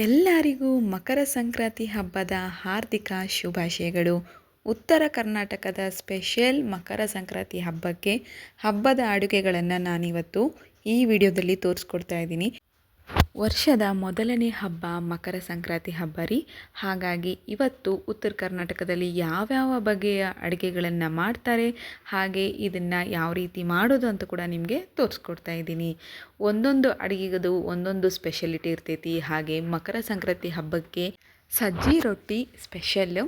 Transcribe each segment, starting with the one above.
ಎಲ್ಲರಿಗೂ ಮಕರ ಸಂಕ್ರಾಂತಿ ಹಬ್ಬದ ಹಾರ್ದಿಕ ಶುಭಾಶಯಗಳು. ಉತ್ತರ ಕರ್ನಾಟಕದ ಸ್ಪೆಷಲ್ ಮಕರ ಸಂಕ್ರಾಂತಿ ಹಬ್ಬಕ್ಕೆ ಹಬ್ಬದ ಅಡುಗೆಗಳನ್ನು ನಾನಿವತ್ತು ಈ ವಿಡಿಯೋದಲ್ಲಿ ತೋರಿಸ್ಕೊಡ್ತಾ ಇದ್ದೀನಿ. ವರ್ಷದ ಮೊದಲನೇ ಹಬ್ಬ ಮಕರ ಸಂಕ್ರಾಂತಿ ಹಬ್ಬ ರೀ. ಹಾಗಾಗಿ ಇವತ್ತು ಉತ್ತರ ಕರ್ನಾಟಕದಲ್ಲಿ ಯಾವ್ಯಾವ ಬಗೆಯ ಅಡುಗೆಗಳನ್ನು ಮಾಡ್ತಾರೆ, ಹಾಗೆ ಇದನ್ನು ಯಾವ ರೀತಿ ಮಾಡೋದು ಅಂತ ಕೂಡ ನಿಮಗೆ ತೋರಿಸ್ಕೊಡ್ತಾ ಇದ್ದೀನಿ. ಒಂದೊಂದು ಅಡುಗೆಗದು ಒಂದೊಂದು ಸ್ಪೆಷಲಿಟಿ ಇರ್ತೈತಿ. ಹಾಗೆ ಮಕರ ಸಂಕ್ರಾಂತಿ ಹಬ್ಬಕ್ಕೆ ಸಜ್ಜಿ ರೊಟ್ಟಿ ಸ್ಪೆಷಲ್ಲು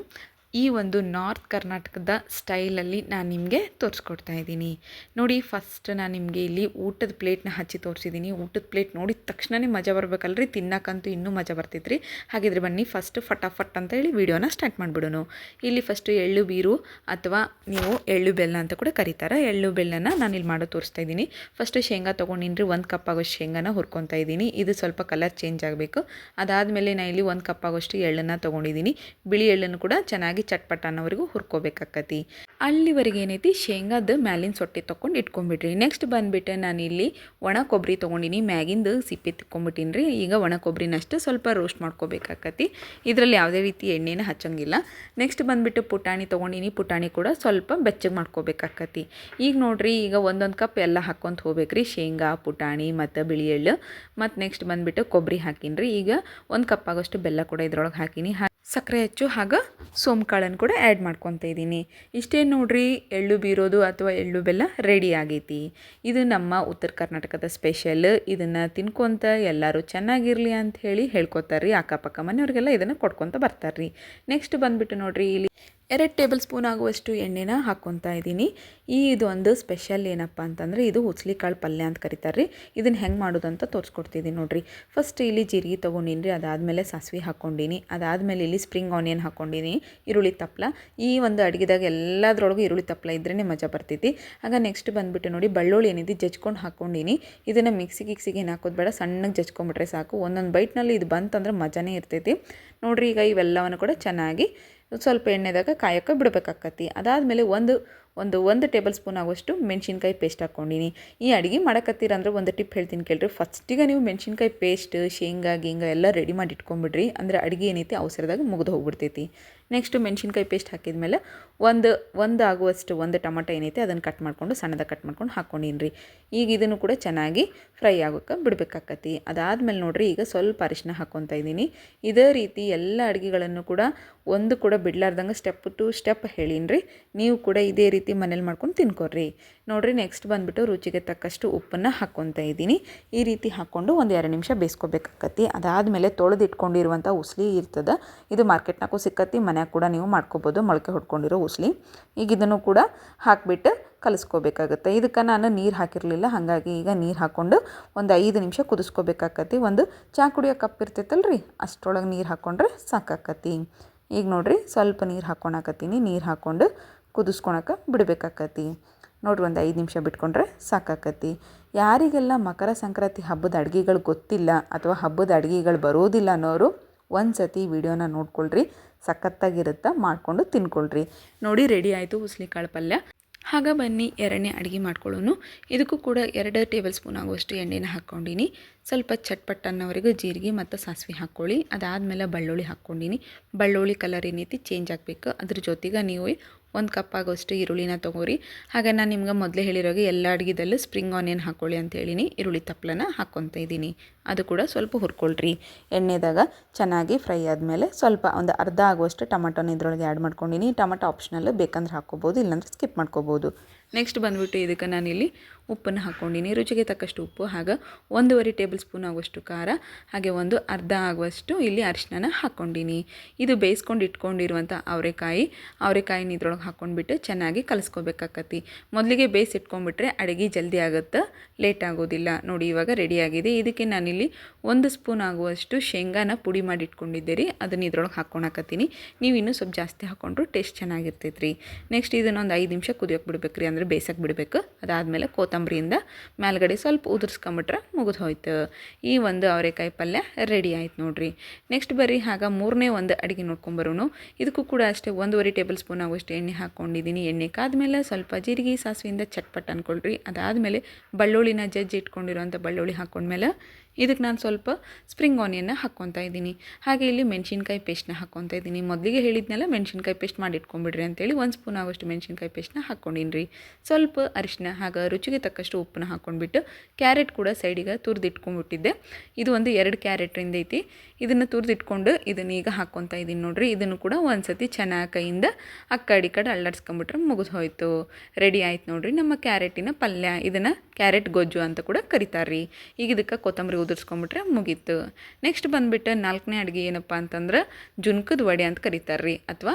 ಈ ಒಂದು ನಾರ್ತ್ ಕರ್ನಾಟಕದ ಸ್ಟೈಲಲ್ಲಿ ನಾನು ನಿಮಗೆ ತೋರಿಸ್ಕೊಡ್ತಾ ಇದ್ದೀನಿ. ನೋಡಿ, ಫಸ್ಟ್ ನಾನು ನಿಮಗೆ ಇಲ್ಲಿ ಊಟದ ಪ್ಲೇಟ್ನ ಹಚ್ಚಿ ತೋರಿಸಿದ್ದೀನಿ. ಊಟದ ಪ್ಲೇಟ್ ನೋಡಿದ ತಕ್ಷಣವೇ ಮಜಾ ಬರ್ಬೇಕಲ್ರಿ, ತಿನ್ನಕ್ಕಂತೂ ಇನ್ನೂ ಮಜಾ ಬರ್ತೈತ್ರಿ. ಹಾಗಿದ್ರೆ ಬನ್ನಿ ಫಸ್ಟ್ ಫಟಾಫಟ್ ಅಂತ ಹೇಳಿ ವಿಡಿಯೋನ ಸ್ಟಾರ್ಟ್ ಮಾಡಿಬಿಡೋಣ. ಇಲ್ಲಿ ಫಸ್ಟು ಎಳ್ಳು ಬೀರು ಅಥವಾ ನೀವು ಎಳ್ಳು ಬೆಲ್ಲ ಅಂತ ಕೂಡ ಕರೀತಾರೆ. ಎಳ್ಳು ಬೆಲ್ಲನ ನಾನು ಇಲ್ಲಿ ಮಾಡೋ ತೋರಿಸ್ತಾ ಇದ್ದೀನಿ. ಫಸ್ಟು ಶೇಂಗಾ ತೊಗೊಂಡಿನ್ರಿ, 1 ಕಪ್ ಆಗೋಷ್ಟು ಶೇಂಗಾನ ಹುರ್ಕೊತಾ ಇದ್ದೀನಿ. ಇದು ಸ್ವಲ್ಪ ಕಲರ್ ಚೇಂಜ್ ಆಗಬೇಕು. ಅದಾದಮೇಲೆ ನಾನು ಇಲ್ಲಿ 1 ಕಪ್ ಆಗೋಷ್ಟು ಎಳ್ಳನ್ನು ತೊಗೊಂಡಿದ್ದೀನಿ. ಬಿಳಿ ಎಳ್ಳನ್ನು ಕೂಡ ಚೆನ್ನಾಗಿ ಚಟ್ಪಟ ಅನ್ನೋವರೆಗೂ ಹುರ್ಕೋಬೇಕಾಕತಿ. ಅಲ್ಲಿವರೆಗೆ ಏನೈತಿ ಶೇಂಗಾದ ಮ್ಯಾಲಿನ ಸೊಟ್ಟೆ ತೊಗೊಂಡು ಇಟ್ಕೊಂಡ್ಬಿಡ್ರಿ. ನೆಕ್ಸ್ಟ್ ಬಂದುಬಿಟ್ಟು ನಾನಿಲ್ಲಿ ಒಣ ಕೊಬ್ಬರಿ ತೊಗೊಂಡಿನಿ, ಮ್ಯಾಗಿಂದು ಸಿಪ್ಪೆ ತಿಕ್ಕೊಂಬಿಟ್ಟಿನಿ ರೀ. ಈಗ ಒಣ ಕೊಬ್ಬರಿನಷ್ಟು ಸ್ವಲ್ಪ ರೋಸ್ಟ್ ಮಾಡ್ಕೋಬೇಕಾಕತಿ. ಇದರಲ್ಲಿ ಯಾವುದೇ ರೀತಿ ಎಣ್ಣೆನ ಹಚ್ಚಂಗಿಲ್ಲ. ನೆಕ್ಸ್ಟ್ ಬಂದುಬಿಟ್ಟು ಪುಟಾಣಿ ತೊಗೊಂಡಿನಿ. ಪುಟಾಣಿ ಕೂಡ ಸ್ವಲ್ಪ ಬೆಚ್ಚಗೆ ಮಾಡ್ಕೋಬೇಕಾಕತಿ. ಈಗ ನೋಡಿರಿ, ಈಗ ಒಂದೊಂದು ಕಪ್ ಎಲ್ಲ ಹಾಕ್ಕೊಂತ ಹೋಗ್ಬೇಕ್ರಿ. ಶೇಂಗಾ, ಪುಟಾಣಿ ಮತ್ತು ಬಿಳಿ ಎಳ್ಳು ಮತ್ತು ನೆಕ್ಸ್ಟ್ ಬಂದುಬಿಟ್ಟು ಕೊಬ್ಬರಿ ಹಾಕಿನಿ ರೀ. ಈಗ 1 ಕಪ್ ಆಗೋಷ್ಟು ಬೆಲ್ಲ ಕೂಡ ಇದ್ರೊಳಗೆ ಹಾಕಿನಿ. ಸಕ್ಕರೆ ಹೆಚ್ಚು ಹಾಗೆ ಸೋಂಕಾಳನ್ನು ಕೂಡ ಆ್ಯಡ್ ಮಾಡ್ಕೊತ ಇದ್ದೀನಿ. ಇಷ್ಟೇ ನೋಡಿರಿ, ಎಳ್ಳು ಬೀರೋದು ಅಥವಾ ಎಳ್ಳು ಬೆಲ್ಲ ರೆಡಿ ಆಗೈತಿ. ಇದು ನಮ್ಮ ಉತ್ತರ ಕರ್ನಾಟಕದ ಸ್ಪೆಷಲ್. ಇದನ್ನು ತಿನ್ಕೊತ ಎಲ್ಲರೂ ಚೆನ್ನಾಗಿರಲಿ ಅಂತ ಹೇಳಿ ಹೇಳ್ಕೊತಾರೆ ರೀ. ಅಕ್ಕಪಕ್ಕ ಮನೆಯವ್ರಿಗೆಲ್ಲ ಇದನ್ನು ಕೊಡ್ಕೊತ ಬರ್ತಾರೆ ರೀ. ನೆಕ್ಸ್ಟ್ ಬಂದುಬಿಟ್ಟು ನೋಡಿರಿ, ಇಲ್ಲಿ 2 ಟೇಬಲ್ ಸ್ಪೂನ್ ಆಗುವಷ್ಟು ಎಣ್ಣೆನ ಹಾಕ್ಕೊತಾ ಇದ್ದೀನಿ. ಇದು ಒಂದು ಸ್ಪೆಷಲ್ ಏನಪ್ಪ ಅಂತಂದರೆ, ಇದು ಹುಸ್ಲಿಕಾಳು ಪಲ್ಯ ಅಂತ ಕರೀತಾರೆ ರೀ. ಇದನ್ನು ಹೆಂಗೆ ಮಾಡೋದು ಅಂತ ತೋರಿಸ್ಕೊಡ್ತಿದ್ದೀನಿ ನೋಡಿರಿ. ಫಸ್ಟ್ ಇಲ್ಲಿ ಜೀರಿಗೆ ತೊಗೊಂಡಿನಿ ರೀ. ಅದಾದಮೇಲೆ ಸಾಸಿವೆ ಹಾಕ್ಕೊಂಡಿನಿ. ಅದಾದಮೇಲೆ ಇಲ್ಲಿ ಸ್ಪ್ರಿಂಗ್ ಆನಿಯನ್ ಹಾಕ್ಕೊಂಡಿನಿ, ಈರುಳ್ಳಿ ತಪ್ಪಲ. ಈ ಒಂದು ಅಡುಗೆದಾಗ ಎಲ್ಲದರೊಳಗೂ ಈರುಳ್ಳಿ ತಪ್ಪಲ ಇದ್ರೇ ಮಜಾ ಬರ್ತೈತಿ. ಆಗ ನೆಕ್ಸ್ಟ್ ಬಂದುಬಿಟ್ಟು ನೋಡಿ, ಬೆಳ್ಳುಳ್ಳಿ ಏನಿದೆ ಜಜ್ಕೊಂಡು ಹಾಕ್ಕೊಂಡಿನಿ. ಇದನ್ನು ಮಿಕ್ಸಿಗೆ ಏನು ಹಾಕೋದು ಬೇಡ, ಸಣ್ಣಗೆ ಜಜ್ಕೊಂಬಿಟ್ರೆ ಸಾಕು. ಒಂದೊಂದು ಬೈಟ್ನಲ್ಲಿ ಇದು ಬಂತಂದ್ರೆ ಮಜಾನೇ ಇರ್ತೈತಿ ನೋಡಿರಿ. ಈಗ ಇವೆಲ್ಲವನ್ನು ಕೂಡ ಚೆನ್ನಾಗಿ ಸ್ವಲ್ಪ ಎಣ್ಣೆದಾಗ ಕಾಯಕ್ಕೆ ಬಿಡಬೇಕಾಕತಿ. ಅದಾದಮೇಲೆ ಒಂದು ಟೇಬಲ್ ಸ್ಪೂನ್ ಆಗುವಷ್ಟು ಮೆಣಸಿನ್ಕಾಯಿ ಪೇಸ್ಟ್ ಹಾಕ್ಕೊಂಡಿನಿ. ಈ ಅಡುಗೆ ಮಾಡಕತ್ತೀರಂದ್ರೆ ಒಂದು ಟಿಪ್ ಹೇಳ್ತೀನಿ ಕೇಳಿರಿ. ಫಸ್ಟಿಗೆ ನೀವು ಮೆಣಸಿನ್ಕಾಯಿ ಪೇಸ್ಟ್, ಶೇಂಗಾ ಎಲ್ಲ ರೆಡಿ ಮಾಡಿ ಇಟ್ಕೊಂಬಿಡ್ರಿ. ಅಂದರೆ ಅಡುಗೆ ಏನೈತಿ ಅವಸರದಾಗ ಮುಗಿದು ಹೋಗ್ಬಿಡ್ತೈತಿ. ನೆಕ್ಸ್ಟು ಮೆಣಸಿನ್ಕಾಯಿ ಪೇಸ್ಟ್ ಹಾಕಿದ್ಮೇಲೆ ಒಂದು ಆಗುವಷ್ಟು ಒಂದು ಟೊಮಟೊ ಏನೈತಿ ಅದನ್ನು ಕಟ್ ಮಾಡಿಕೊಂಡು ಸಣ್ಣದಾಗಿ ಕಟ್ ಮಾಡ್ಕೊಂಡು ಹಾಕ್ಕೊಂಡಿನಿ ರೀ. ಈಗ ಇದನ್ನು ಕೂಡ ಚೆನ್ನಾಗಿ ಫ್ರೈ ಆಗೋಕ್ಕೆ ಬಿಡಬೇಕಾಕತಿ. ಅದಾದಮೇಲೆ ನೋಡಿರಿ, ಈಗ ಸ್ವಲ್ಪ ಅರಿಶಿನ ಹಾಕ್ಕೊತಾ ಇದ್ದೀನಿ. ಇದೇ ರೀತಿ ಎಲ್ಲ ಅಡುಗೆಗಳನ್ನು ಕೂಡ ಒಂದು ಕೂಡ ಬಿಡ್ಲಾರ್ದಂಗೆ ಸ್ಟೆಪ್ ಟು ಸ್ಟೆಪ್ ಹೇಳೀನಿ ರೀ. ನೀವು ಕೂಡ ಇದೇ ರೀತಿ ಮನೇಲಿ ಮಾಡ್ಕೊಂಡು ತಿನ್ಕೊಡ್ರಿ ನೋಡಿರಿ. ನೆಕ್ಸ್ಟ್ ಬಂದುಬಿಟ್ಟು ರುಚಿಗೆ ತಕ್ಕಷ್ಟು ಉಪ್ಪನ್ನು ಹಾಕ್ಕೊತಾ ಇದ್ದೀನಿ. ಈ ರೀತಿ ಹಾಕ್ಕೊಂಡು ಒಂದು 2 ನಿಮಿಷ ಬೇಯಿಸ್ಕೋಬೇಕಾಕತಿ. ಅದಾದಮೇಲೆ ತೊಳೆದು ಇಟ್ಕೊಂಡಿರುವಂಥ ಉಸ್ಲಿ ಇರ್ತದೆ, ಇದು ಮಾರ್ಕೆಟ್ನಾಗೂ ಸಿಕ್ಕತ್ತಿ, ಮನ್ಯಾಗ ಕೂಡ ನೀವು ಮಾಡ್ಕೋಬೋದು, ಮೊಳಕೆ ಹೊಡ್ಕೊಂಡಿರೋ ಉಸ್ಲಿ. ಈಗ ಇದನ್ನು ಕೂಡ ಹಾಕಿಬಿಟ್ಟು ಕಲಿಸ್ಕೋಬೇಕಾಗುತ್ತೆ. ಇದಕ್ಕೆ ನಾನು ನೀರು ಹಾಕಿರಲಿಲ್ಲ, ಹಾಗಾಗಿ ಈಗ ನೀರು ಹಾಕ್ಕೊಂಡು ಒಂದು 5 ನಿಮಿಷ ಕುದಿಸ್ಕೋಬೇಕಾಕತಿ. ಒಂದು ಚಹಾ ಕುಡಿಯೋ ಕಪ್ ಇರ್ತೈತಲ್ರಿ, ಅಷ್ಟರೊಳಗೆ ನೀರು ಹಾಕ್ಕೊಂಡ್ರೆ ಸಾಕಾಕತಿ. ಈಗ ನೋಡಿರಿ, ಸ್ವಲ್ಪ ನೀರು ಹಾಕ್ಕೊಳಕತ್ತೀನಿ. ನೀರು ಹಾಕ್ಕೊಂಡು ಕುದಿಸ್ಕೊಳಕ್ಕೆ ಬಿಡಬೇಕಾಕತಿ. ನೋಡಿರಿ, ಒಂದು 5 ನಿಮಿಷ ಬಿಟ್ಕೊಂಡ್ರೆ ಸಾಕಾಕತಿ. ಯಾರಿಗೆಲ್ಲ ಮಕರ ಸಂಕ್ರಾಂತಿ ಹಬ್ಬದ ಅಡುಗೆಗಳು ಗೊತ್ತಿಲ್ಲ ಅಥವಾ ಹಬ್ಬದ ಅಡುಗೆಗಳು ಬರೋದಿಲ್ಲ ಅನ್ನೋರು ಒಂದು ಸತಿ ವಿಡಿಯೋನ ನೋಡ್ಕೊಳ್ರಿ, ಸಖತ್ತಾಗಿರುತ್ತೆ, ಮಾಡಿಕೊಂಡು ತಿನ್ಕೊಳ್ರಿ. ನೋಡಿ, ರೆಡಿ ಆಯಿತು ಹುಸ್ಲಿಕಾಳು ಪಲ್ಯ. ಆಗ ಬನ್ನಿ ಎರಡನೇ ಅಡುಗೆ ಮಾಡ್ಕೊಳ್ಳೋನು. ಇದಕ್ಕೂ ಕೂಡ 2 ಟೇಬಲ್ ಸ್ಪೂನ್ ಆಗುವಷ್ಟು ಎಣ್ಣೆನ ಹಾಕ್ಕೊಂಡಿನಿ. ಸ್ವಲ್ಪ ಚಟ್ಪಟ್ ಅನ್ನೋವರೆಗೂ ಜೀರಿಗೆ ಮತ್ತು ಸಾಸಿವೆ ಹಾಕ್ಕೊಳ್ಳಿ. ಅದಾದಮೇಲೆ ಬೆಳ್ಳುಳ್ಳಿ ಹಾಕ್ಕೊಂಡಿನಿ. ಬೆಳ್ಳುಳ್ಳಿ ಕಲರ್ ಏನೈತಿ ಚೇಂಜ್ ಆಗಬೇಕು. ಅದ್ರ ಜೊತೆಗೆ ನೀವು 1 ಕಪ್ ಆಗೋಷ್ಟು ಈರುಳ್ಳಿನ ತೊಗೋರಿ. ಹಾಗೆ ನಾನು ನಿಮ್ಗೆ ಮೊದಲೇ ಹೇಳಿರೋಗೆ ಎಲ್ಲ ಅಡುಗೆದಲ್ಲೂ ಸ್ಪ್ರಿಂಗ್ ಆನಿಯನ್ ಹಾಕ್ಕೊಳ್ಳಿ ಅಂತ ಹೇಳಿನಿ. ಈರುಳ್ಳಿ ತಪ್ಪಲನ ಹಾಕ್ಕೊತಾ ಇದ್ದೀನಿ. ಅದು ಕೂಡ ಸ್ವಲ್ಪ ಹುರ್ಕೊಳ್ರಿ ಎಣ್ಣೆದಾಗ. ಚೆನ್ನಾಗಿ ಫ್ರೈ ಆದಮೇಲೆ ಸ್ವಲ್ಪ ಒಂದು ಅರ್ಧ ಆಗುವಷ್ಟು ಟೊಮಟೊನ ಇದ್ರೊಳಗೆ ಆ್ಯಡ್ ಮಾಡ್ಕೊಂಡಿನಿ. ಟೊಮಟೊ ಆಪ್ಷನಲ್ಲು, ಬೇಕಂದ್ರೆ ಹಾಕ್ಕೋಬೋದು, ಇಲ್ಲಾಂದ್ರೆ ಸ್ಕಿಪ್ ಮಾಡ್ಕೋಬೋದು. ನೆಕ್ಸ್ಟ್ ಬಂದುಬಿಟ್ಟು ಇದಕ್ಕೆ ನಾನಿಲ್ಲಿ ಉಪ್ಪನ್ನು ಹಾಕ್ಕೊಂಡಿನಿ, ರುಚಿಗೆ ತಕ್ಕಷ್ಟು ಉಪ್ಪು. ಹಾಗೆ 1.5 ಟೇಬಲ್ ಸ್ಪೂನ್ ಆಗುವಷ್ಟು ಖಾರ, ಹಾಗೆ ಒಂದು ಅರ್ಧ ಆಗುವಷ್ಟು ಇಲ್ಲಿ ಅರಿಶಿನ ಹಾಕ್ಕೊಂಡಿನಿ. ಇದು ಬೇಯಿಸ್ಕೊಂಡು ಇಟ್ಕೊಂಡಿರುವಂಥ ಅವರೆಕಾಯಿನ ಇದ್ರೊಳಗೆ ಹಾಕ್ಕೊಂಡ್ಬಿಟ್ಟು ಚೆನ್ನಾಗಿ ಕಲಿಸ್ಕೋಬೇಕಾಕತಿ. ಮೊದಲಿಗೆ ಬೇಯಿಸಿಟ್ಕೊಂಡ್ಬಿಟ್ರೆ ಅಡುಗೆ ಜಲ್ದಿ ಆಗುತ್ತೆ, ಲೇಟ್ ಆಗೋದಿಲ್ಲ. ನೋಡಿ, ಇವಾಗ ರೆಡಿಯಾಗಿದೆ. ಇದಕ್ಕೆ ನಾನಿಲ್ಲಿ 1 ಸ್ಪೂನ್ ಆಗುವಷ್ಟು ಶೇಂಗಾನ ಪುಡಿ ಮಾಡಿ ಇಟ್ಕೊಂಡಿದ್ದೆ ರೀ, ಅದನ್ನು ಇದ್ರೊಳಗೆ ಹಾಕ್ಕೊಳಕತ್ತೀನಿ. ನೀವು ಇನ್ನೂ ಸ್ವಲ್ಪ ಜಾಸ್ತಿ ಹಾಕ್ಕೊಂಡ್ರು ಟೇಸ್ಟ್ ಚೆನ್ನಾಗಿರ್ತೈತೆ ರೀ. ನೆಕ್ಸ್ಟ್ ಇದನ್ನೊಂದು 5 ನಿಮಿಷ ಕುದಿಯೋಕೆ ಬಿಡ್ಬೇಕು ರೀ, ಅಂದರೆ ಬೇಯಿಸಕ್ಕೆ ಬಿಡಬೇಕು. ಅದಾದಮೇಲೆ ಕೊತ್ತಂಬರಿಯಿಂದ ಮೇಲ್ಗಡೆ ಸ್ವಲ್ಪ ಉದುರಿಸ್ಕೊಂಬಿಟ್ರೆ ಮುಗಿದು ಹೋಯ್ತು. ಈ ಒಂದು ಅವರೆಕಾಯಿ ಪಲ್ಯ ರೆಡಿ ಆಯ್ತು ನೋಡಿರಿ. ನೆಕ್ಸ್ಟ್ ಬರ್ರಿ, ಆಗ ಮೂರನೇ ಒಂದು ಅಡುಗೆ ನೋಡ್ಕೊಂಬರೋನು. ಇದಕ್ಕೂ ಕೂಡ ಅಷ್ಟೇ 1.5 ಟೇಬಲ್ ಸ್ಪೂನ್ ಆಗುವಷ್ಟು ಎಣ್ಣೆ ಹಾಕ್ಕೊಂಡಿದ್ದೀನಿ. ಎಣ್ಣೆ ಕಾದ್ಮೇಲೆ ಸ್ವಲ್ಪ ಜೀರಿಗೆ ಸಾಸಿವೆಯಿಂದ ಚಟ್ಪಟ್ ಅಂದ್ಕೊಳ್ರಿ. ಅದಾದಮೇಲೆ ಬೆಳ್ಳುಳ್ಳಿನ ಜಜ್ಜಿ ಇಟ್ಕೊಂಡಿರೋಂಥ ಬೆಳ್ಳುಳ್ಳಿ ಹಾಕ್ಕೊಂಡ್ಮೇಲೆ ಇದಕ್ಕೆ ನಾನು ಸ್ವಲ್ಪ ಸ್ಪ್ರಿಂಗ್ ಆನಿಯನ್ನ ಹಾಕ್ಕೊತಾ ಇದ್ದೀನಿ. ಹಾಗೆ ಇಲ್ಲಿ ಮೆಣಸಿನ್ಕಾಯಿ ಪೇಸ್ಟ್ನ ಹಾಕ್ಕೊತಾ ಇದ್ದೀನಿ. ಮೊದಲಿಗೆ ಹೇಳಿದ್ನೆಲ್ಲ ಮೆಣಸಿನ್ಕಾಯಿ ಪೇಸ್ಟ್ ಮಾಡಿ ಇಟ್ಕೊಂಡ್ಬಿಡ್ರಿ ಅಂತೇಳಿ 1 ಸ್ಪೂನ್ ಆಗೋಷ್ಟು ಮೆಣಸಿನ್ಕಾಯಿ ಪೇಸ್ಟ್ನ ಹಾಕ್ಕೊಂಡಿನಿ ರೀ. ಸ್ವಲ್ಪ ಅರಿಶಿನ ಹಾಗೆ ರುಚಿಗೆ ತಕ್ಕಷ್ಟು ಉಪ್ಪನ್ನ ಹಾಕ್ಕೊಂಡ್ಬಿಟ್ಟು ಕ್ಯಾರೆಟ್ ಕೂಡ ಸೈಡಿಗೆ ತುರಿದಿಟ್ಕೊಂಡ್ಬಿಟ್ಟಿದ್ದೆ. ಇದು ಒಂದು 2 ಕ್ಯಾರೆಟ್ರಿಂದ ಐತಿ. ಇದನ್ನು ತುರಿದಿಟ್ಕೊಂಡು ಇದನ್ನ ಈಗ ಹಾಕ್ಕೊತಾ ಇದ್ದೀನಿ ನೋಡಿರಿ. ಇದನ್ನು ಕೂಡ ಒಂದು ಸತಿ ಚೆನ್ನಾಗಿ ಕೈಯಿಂದ ಆ ಕಡೆ ಈ ಕಡೆ ಅಳ್ಳಾಡ್ಸ್ಕೊಂಬಿಟ್ರೆ ಮುಗಿದು ಹೋಯ್ತು. ರೆಡಿ ಆಯ್ತು ನೋಡಿರಿ ನಮ್ಮ ಕ್ಯಾರೆಟಿನ ಪಲ್ಯ. ಇದನ್ನು ಕ್ಯಾರೆಟ್ ಗೊಜ್ಜು ಅಂತ ಕೂಡ ಕರಿತಾರೆ ರೀ. ಈಗ ಇದಕ್ಕೆ ಕೊತ್ತಂಬರಿ ಉದುರಿಸ್ಕೊಂಬಿಟ್ರೆ ಮುಗೀತು. ನೆಕ್ಸ್ಟ್ ಬಂದುಬಿಟ್ಟು 4ನೇ ಅಡುಗೆ ಏನಪ್ಪ ಅಂತಂದ್ರೆ ಜುನ್ಕದ ವಡೆ ಅಂತ ಕರಿತಾರೆ ರೀ, ಅಥವಾ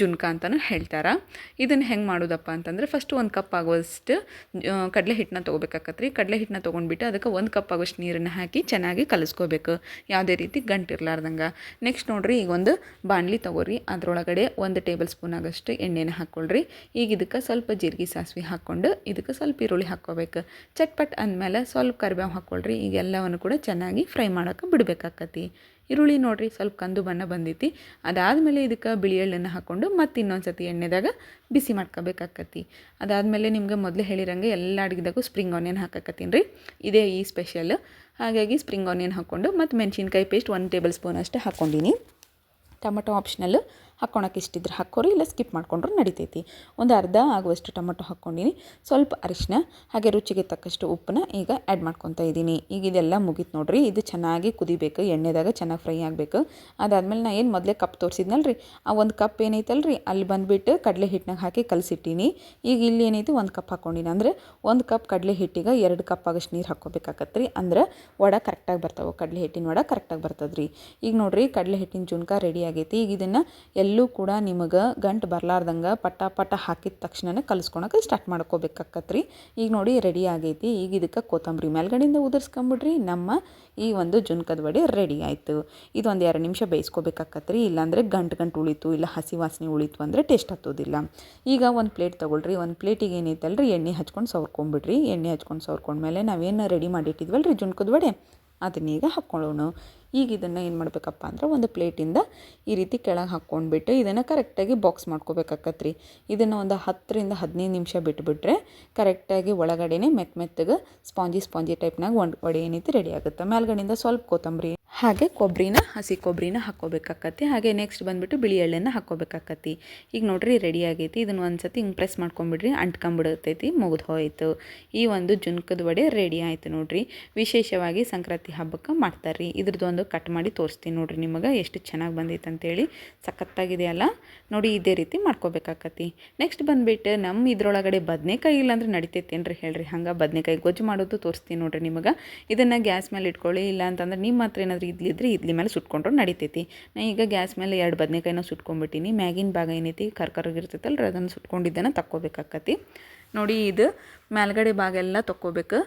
ಜುನ್ಕ ಅಂತಲೂ ಹೇಳ್ತಾರೆ. ಇದನ್ನು ಹೆಂಗೆ ಮಾಡೋದಪ್ಪ ಅಂತಂದ್ರೆ ಫಸ್ಟು 1 ಕಪ್ ಆಗುವಷ್ಟು ಕಡಲೆ ಹಿಟ್ಟನ್ನ ತೊಗೋಬೇಕಾಕತ್ರಿ. ಕಡಲೆ ಹಿಟ್ಟನ್ನ ತೊಗೊಂಡ್ಬಿಟ್ಟು ಅದಕ್ಕೆ 1 ಕಪ್ ಆಗೋಷ್ಟು ನೀರನ್ನು ಹಾಕಿ ಚೆನ್ನಾಗಿ ಕಲಿಸ್ಕೋಬೇಕು, ಯಾವುದೇ ರೀತಿ ಗಂಟಿರ್ಲಾರ್ದಂಗೆ. ನೆಕ್ಸ್ಟ್ ನೋಡಿರಿ, ಈಗ ಒಂದು ಬಾಣಲಿ ತೊಗೋರಿ. ಅದರೊಳಗಡೆ 1 ಟೇಬಲ್ ಸ್ಪೂನ್ ಆಗೋಷ್ಟು ಎಣ್ಣೆನ ಹಾಕ್ಕೊಳ್ರಿ. ಈಗ ಇದಕ್ಕೆ ಸ್ವಲ್ಪ ಜೀರಿಗೆ ಸಾಸಿವೆ ಹಾಕ್ಕೊಂಡು ಇದಕ್ಕೆ ಸ್ವಲ್ಪ ಈರುಳ್ಳಿ ಹಾಕ್ಕೋಬೇಕು. ಚಟ್ಪಟ್ ಅಂದಮೇಲೆ ಸ್ವಲ್ಪ ಕರಿಬೇವು ಹಾಕ್ಕೊಳ್ರಿ. ಈಗ ಎಲ್ಲವನ್ನು ಕೂಡ ಚೆನ್ನಾಗಿ ಫ್ರೈ ಮಾಡೋಕೆ ಬಿಡಬೇಕಾಕತಿ. ಈರುಳ್ಳಿ ನೋಡಿರಿ ಸ್ವಲ್ಪ ಕಂದು ಬಣ್ಣ ಬಂದೈತಿ. ಅದಾದಮೇಲೆ ಇದಕ್ಕೆ ಬಿಳಿ ಎಳ್ಳನ್ನು ಹಾಕ್ಕೊಂಡು ಮತ್ತು ಇನ್ನೊಂದು ಸತಿ ಎಣ್ಣೆದಾಗ ಬಿಸಿ ಮಾಡ್ಕೋಬೇಕಾಕತಿ. ಅದಾದಮೇಲೆ ನಿಮ್ಗೆ ಮೊದಲೇ ಹೇಳಿರಂಗೆ ಎಲ್ಲ ಅಡುಗೆದಾಗೂ ಸ್ಪ್ರಿಂಗ್ ಆನಿಯನ್ ಹಾಕಕತ್ತೀನಿ ರೀ. ಇದೇ ಈ ಸ್ಪೆಷಲ್. ಹಾಗಾಗಿ ಸ್ಪ್ರಿಂಗ್ ಆನಿಯನ್ ಹಾಕ್ಕೊಂಡು ಮತ್ತು ಮೆಣಸಿನ್ಕಾಯಿ ಪೇಸ್ಟ್ 1 ಟೇಬಲ್ ಸ್ಪೂನ್ ಅಷ್ಟು ಹಾಕ್ಕೊಂಡಿನಿ. ಟೊಮೆಟೊ ಆಪ್ಷನಲ್ಲು, ಹಾಕ್ಕೊಳಕ್ಕೆ ಇಷ್ಟಿದ್ರೆ ಹಾಕ್ಕೋರಿ, ಇಲ್ಲ ಸ್ಕಿಪ್ ಮಾಡ್ಕೊಂಡ್ರು ನಡಿತೈತಿ. ಒಂದು ಅರ್ಧ ಆಗುವಷ್ಟು ಟೊಮೆಟೊ ಹಾಕ್ಕೊಂಡಿನಿ. ಸ್ವಲ್ಪ ಅರಿಶಿನ ಹಾಗೆ ರುಚಿಗೆ ತಕ್ಕಷ್ಟು ಉಪ್ಪನ್ನ ಈಗ ಆ್ಯಡ್ ಮಾಡ್ಕೊತಾ ಇದ್ದೀನಿ. ಈಗ ಇದೆಲ್ಲ ಮುಗೀತು ನೋಡಿರಿ. ಇದು ಚೆನ್ನಾಗಿ ಕುದಿಬೇಕು, ಎಣ್ಣೆದಾಗ ಚೆನ್ನಾಗಿ ಫ್ರೈ ಆಗಬೇಕು. ಅದಾದಮೇಲೆ ನಾನು ಏನು ಮೊದಲೇ ಕಪ್ ತೋರಿಸಿದ್ನಲ್ಲ ರೀ, ಆ 1 ಕಪ್ ಏನೈತಲ್ಲ ರೀ, ಅಲ್ಲಿ ಬಂದುಬಿಟ್ಟು ಕಡಲೆ ಹಿಟ್ಟನಾಗ ಹಾಕಿ ಕಲಸಿಟ್ಟಿನಿ. ಈಗ ಇಲ್ಲಿ ಏನೈತಿ 1 ಕಪ್ ಹಾಕ್ಕೊಂಡಿನಿ. ಅಂದರೆ 1 ಕಪ್ ಕಡಲೆ ಹಿಟ್ಟಿಗೆ 2 ಕಪ್ ಆಗೋಷ್ಟು ನೀರು ಹಾಕ್ಕೋಬೇಕಾಕತ್ರಿ. ಅಂದ್ರೆ ವಡೆ ಕರೆಕ್ಟಾಗಿ ಬರ್ತಾವೆ, ಕಡಲೆ ಹಿಟ್ಟಿನ ವಡೆ ಕರೆಕ್ಟಾಗಿ ಬರ್ತದೆ ರೀ. ಈಗ ನೋಡಿರಿ ಕಡಲೆ ಹಿಟ್ಟಿನ ಜುನ್ಕ ರೆಡಿ ಆಗೈತಿ. ಈಗ ಇದನ್ನು ಎಲ್ಲೂ ಕೂಡ ನಿಮಗೆ ಗಂಟು ಬರಲಾರ್ದಂಗೆ ಪಟ ಹಾಕಿದ ತಕ್ಷಣ ಕಲಿಸ್ಕೊಳಕ್ಕೆ ಸ್ಟಾರ್ಟ್ ಮಾಡ್ಕೋಬೇಕಾಕತ್ರಿ. ಈಗ ನೋಡಿ ರೆಡಿ ಆಗೈತಿ. ಈಗ ಇದಕ್ಕೆ ಕೊತ್ತಂಬರಿ ಮೇಲ್ಗಡೆಯಿಂದ ಉದುರಿಸ್ಕೊಂಬಿಡ್ರಿ. ನಮ್ಮ ಈ ಒಂದು ಜುನ್ಕದ ವಡೆ ರೆಡಿ ಆಯಿತು. ಇದೊಂದು 2 ನಿಮಿಷ ಬೇಯಿಸ್ಕೋಬೇಕಾಕತ್ರಿ. ಇಲ್ಲಾಂದರೆ ಗಂಟು ಉಳಿತು, ಇಲ್ಲ ಹಸಿ ವಾಸನೆ ಉಳಿತು ಅಂದರೆ ಟೇಸ್ಟ್ ಹತ್ತೋದಿಲ್ಲ. ಈಗ ಒಂದು ಪ್ಲೇಟ್ ತೊಗೊಳ್ರಿ. ಒಂದು ಪ್ಲೇಟಿಗೆ ಏನೈತಲ್ರಿ ಎಣ್ಣೆ ಹಚ್ಕೊಂಡು ಸವರ್ಕೊಂಬಿಡ್ರಿ. ಎಣ್ಣೆ ಹಚ್ಕೊಂಡು ಸವರ್ಕೊಂಡ್ಮೇಲೆ ನಾವೇನು ರೆಡಿ ಮಾಡಿಟ್ಟಿದ್ವಲ್ರಿ ಜುನ್ಕದ ವಡೆ, ಅದನ್ನೀಗ ಹಾಕ್ಕೊಳ್ಳೋಣ. ಈಗ ಇದನ್ನು ಏನು ಮಾಡಬೇಕಪ್ಪ ಅಂದ್ರೆ ಒಂದು ಪ್ಲೇಟಿಂದ ಈ ರೀತಿ ಕೆಳಗೆ ಹಾಕ್ಕೊಂಡ್ಬಿಟ್ಟು ಇದನ್ನು ಕರೆಕ್ಟಾಗಿ ಬಾಕ್ಸ್ ಮಾಡ್ಕೋಬೇಕಾಕತ್ರಿ. ಇದನ್ನು ಒಂದು 10ರಿಂದ 15 ನಿಮಿಷ ಬಿಟ್ಬಿಟ್ರೆ ಕರೆಕ್ಟಾಗಿ ಒಳಗಡೆನೆ ಮೆತ್ತಗೆ ಸ್ಪಾಂಜಿ ಟೈಪ್ನಾಗ ವಡೆ ಏನೈತಿ ರೆಡಿ ಆಗುತ್ತೆ. ಮೇಲ್ಗಡೆಯಿಂದ ಸ್ವಲ್ಪ ಕೊತ್ತಂಬರಿ ಹಾಗೆ ಹಸಿ ಕೊಬ್ಬರಿನ ಹಾಕ್ಕೋಬೇಕಾಕತಿ. ಹಾಗೆ ನೆಕ್ಸ್ಟ್ ಬಂದುಬಿಟ್ಟು ಬಿಳಿ ಎಳ್ಳನ್ನು ಹಾಕ್ಕೋಬೇಕಾಕತಿ. ಈಗ ನೋಡಿರಿ ರೆಡಿ ಆಗೈತಿ. ಇದನ್ನು ಒಂದು ಸತಿ ಹಿಂಗೆ ಪ್ರೆಸ್ ಮಾಡ್ಕೊಂಬಿಡ್ರಿ, ಅಂಟ್ಕೊಂಬಿಡುತ್ತೈತಿ, ಮುಗಿದು ಹೋಯ್ತು. ಈ ಒಂದು ಜುನ್ಕದ ವಡೆ ರೆಡಿ ಆಯಿತು ನೋಡಿರಿ. ವಿಶೇಷವಾಗಿ ಸಂಕ್ರಾಂತಿ ಹಬ್ಬಕ್ಕೆ ಮಾಡ್ತಾರೆ ರೀ. ಇದ್ರದ್ದು ಒಂದು ಕಟ್ ಮಾಡಿ ತೋರಿಸ್ತೀನಿ ನೋಡಿರಿ ನಿಮಗೆ ಎಷ್ಟು ಚೆನ್ನಾಗಿ ಬಂದೈತೆ ಅಂತೇಳಿ. ಸಖತ್ತಾಗಿದೆಯಲ್ಲ ನೋಡಿ, ಇದೇ ರೀತಿ ಮಾಡ್ಕೋಬೇಕಾಕತಿ. ನೆಕ್ಸ್ಟ್ ಬಂದುಬಿಟ್ಟು ನಮ್ಮ ಇದ್ರೊಳಗಡೆ ಬದನೆಕಾಯಿ ಇಲ್ಲಾಂದ್ರೆ ನಡಿತೈತಿ ಏನ್ರಿ ಹೇಳ್ರಿ. ಹಂಗೆ ಬದನೆಕಾಯಿ ಗೊಜ್ಜು ಮಾಡೋದು ತೋರಿಸ್ತೀನಿ ನೋಡಿರಿ ನಿಮಗೆ. ಇದನ್ನು ಗ್ಯಾಸ್ ಮೇಲೆ ಇಟ್ಕೊಳ್ಳಿ, ಇಲ್ಲ ಅಂತಂದ್ರೆ ನಿಮ್ಮ ಹತ್ರ ಏನಾದರೂ ಇದ್ಲಿದ್ರೆ ಇಡ್ಲಿ ಮೇಲೆ ಸುಟ್ಕೊಂಡ್ರು ನಡಿತೈತಿ. ನಾನು ಈಗ ಗ್ಯಾಸ್ ಮೇಲೆ 2 ಬದನೆಕಾಯಿನ ಸುಟ್ಕೊಂಡ್ಬಿಟ್ಟಿನಿ. ಮ್ಯಾಗಿನ ಭಾಗ ಏನೈತಿ ಕರ್ಕರ್ಗಿರ್ತೈತಲ್ರಿ, ಅದನ್ನು ಸುಟ್ಕೊಂಡಿದ್ದನ್ನು ತಕ್ಕೋಬೇಕಾಕತಿ. ನೋಡಿ ಇದು ಮೇಲ್ಗಡೆ ಭಾಗ ಎಲ್ಲ ತಕ್ಕೋಬೇಕು.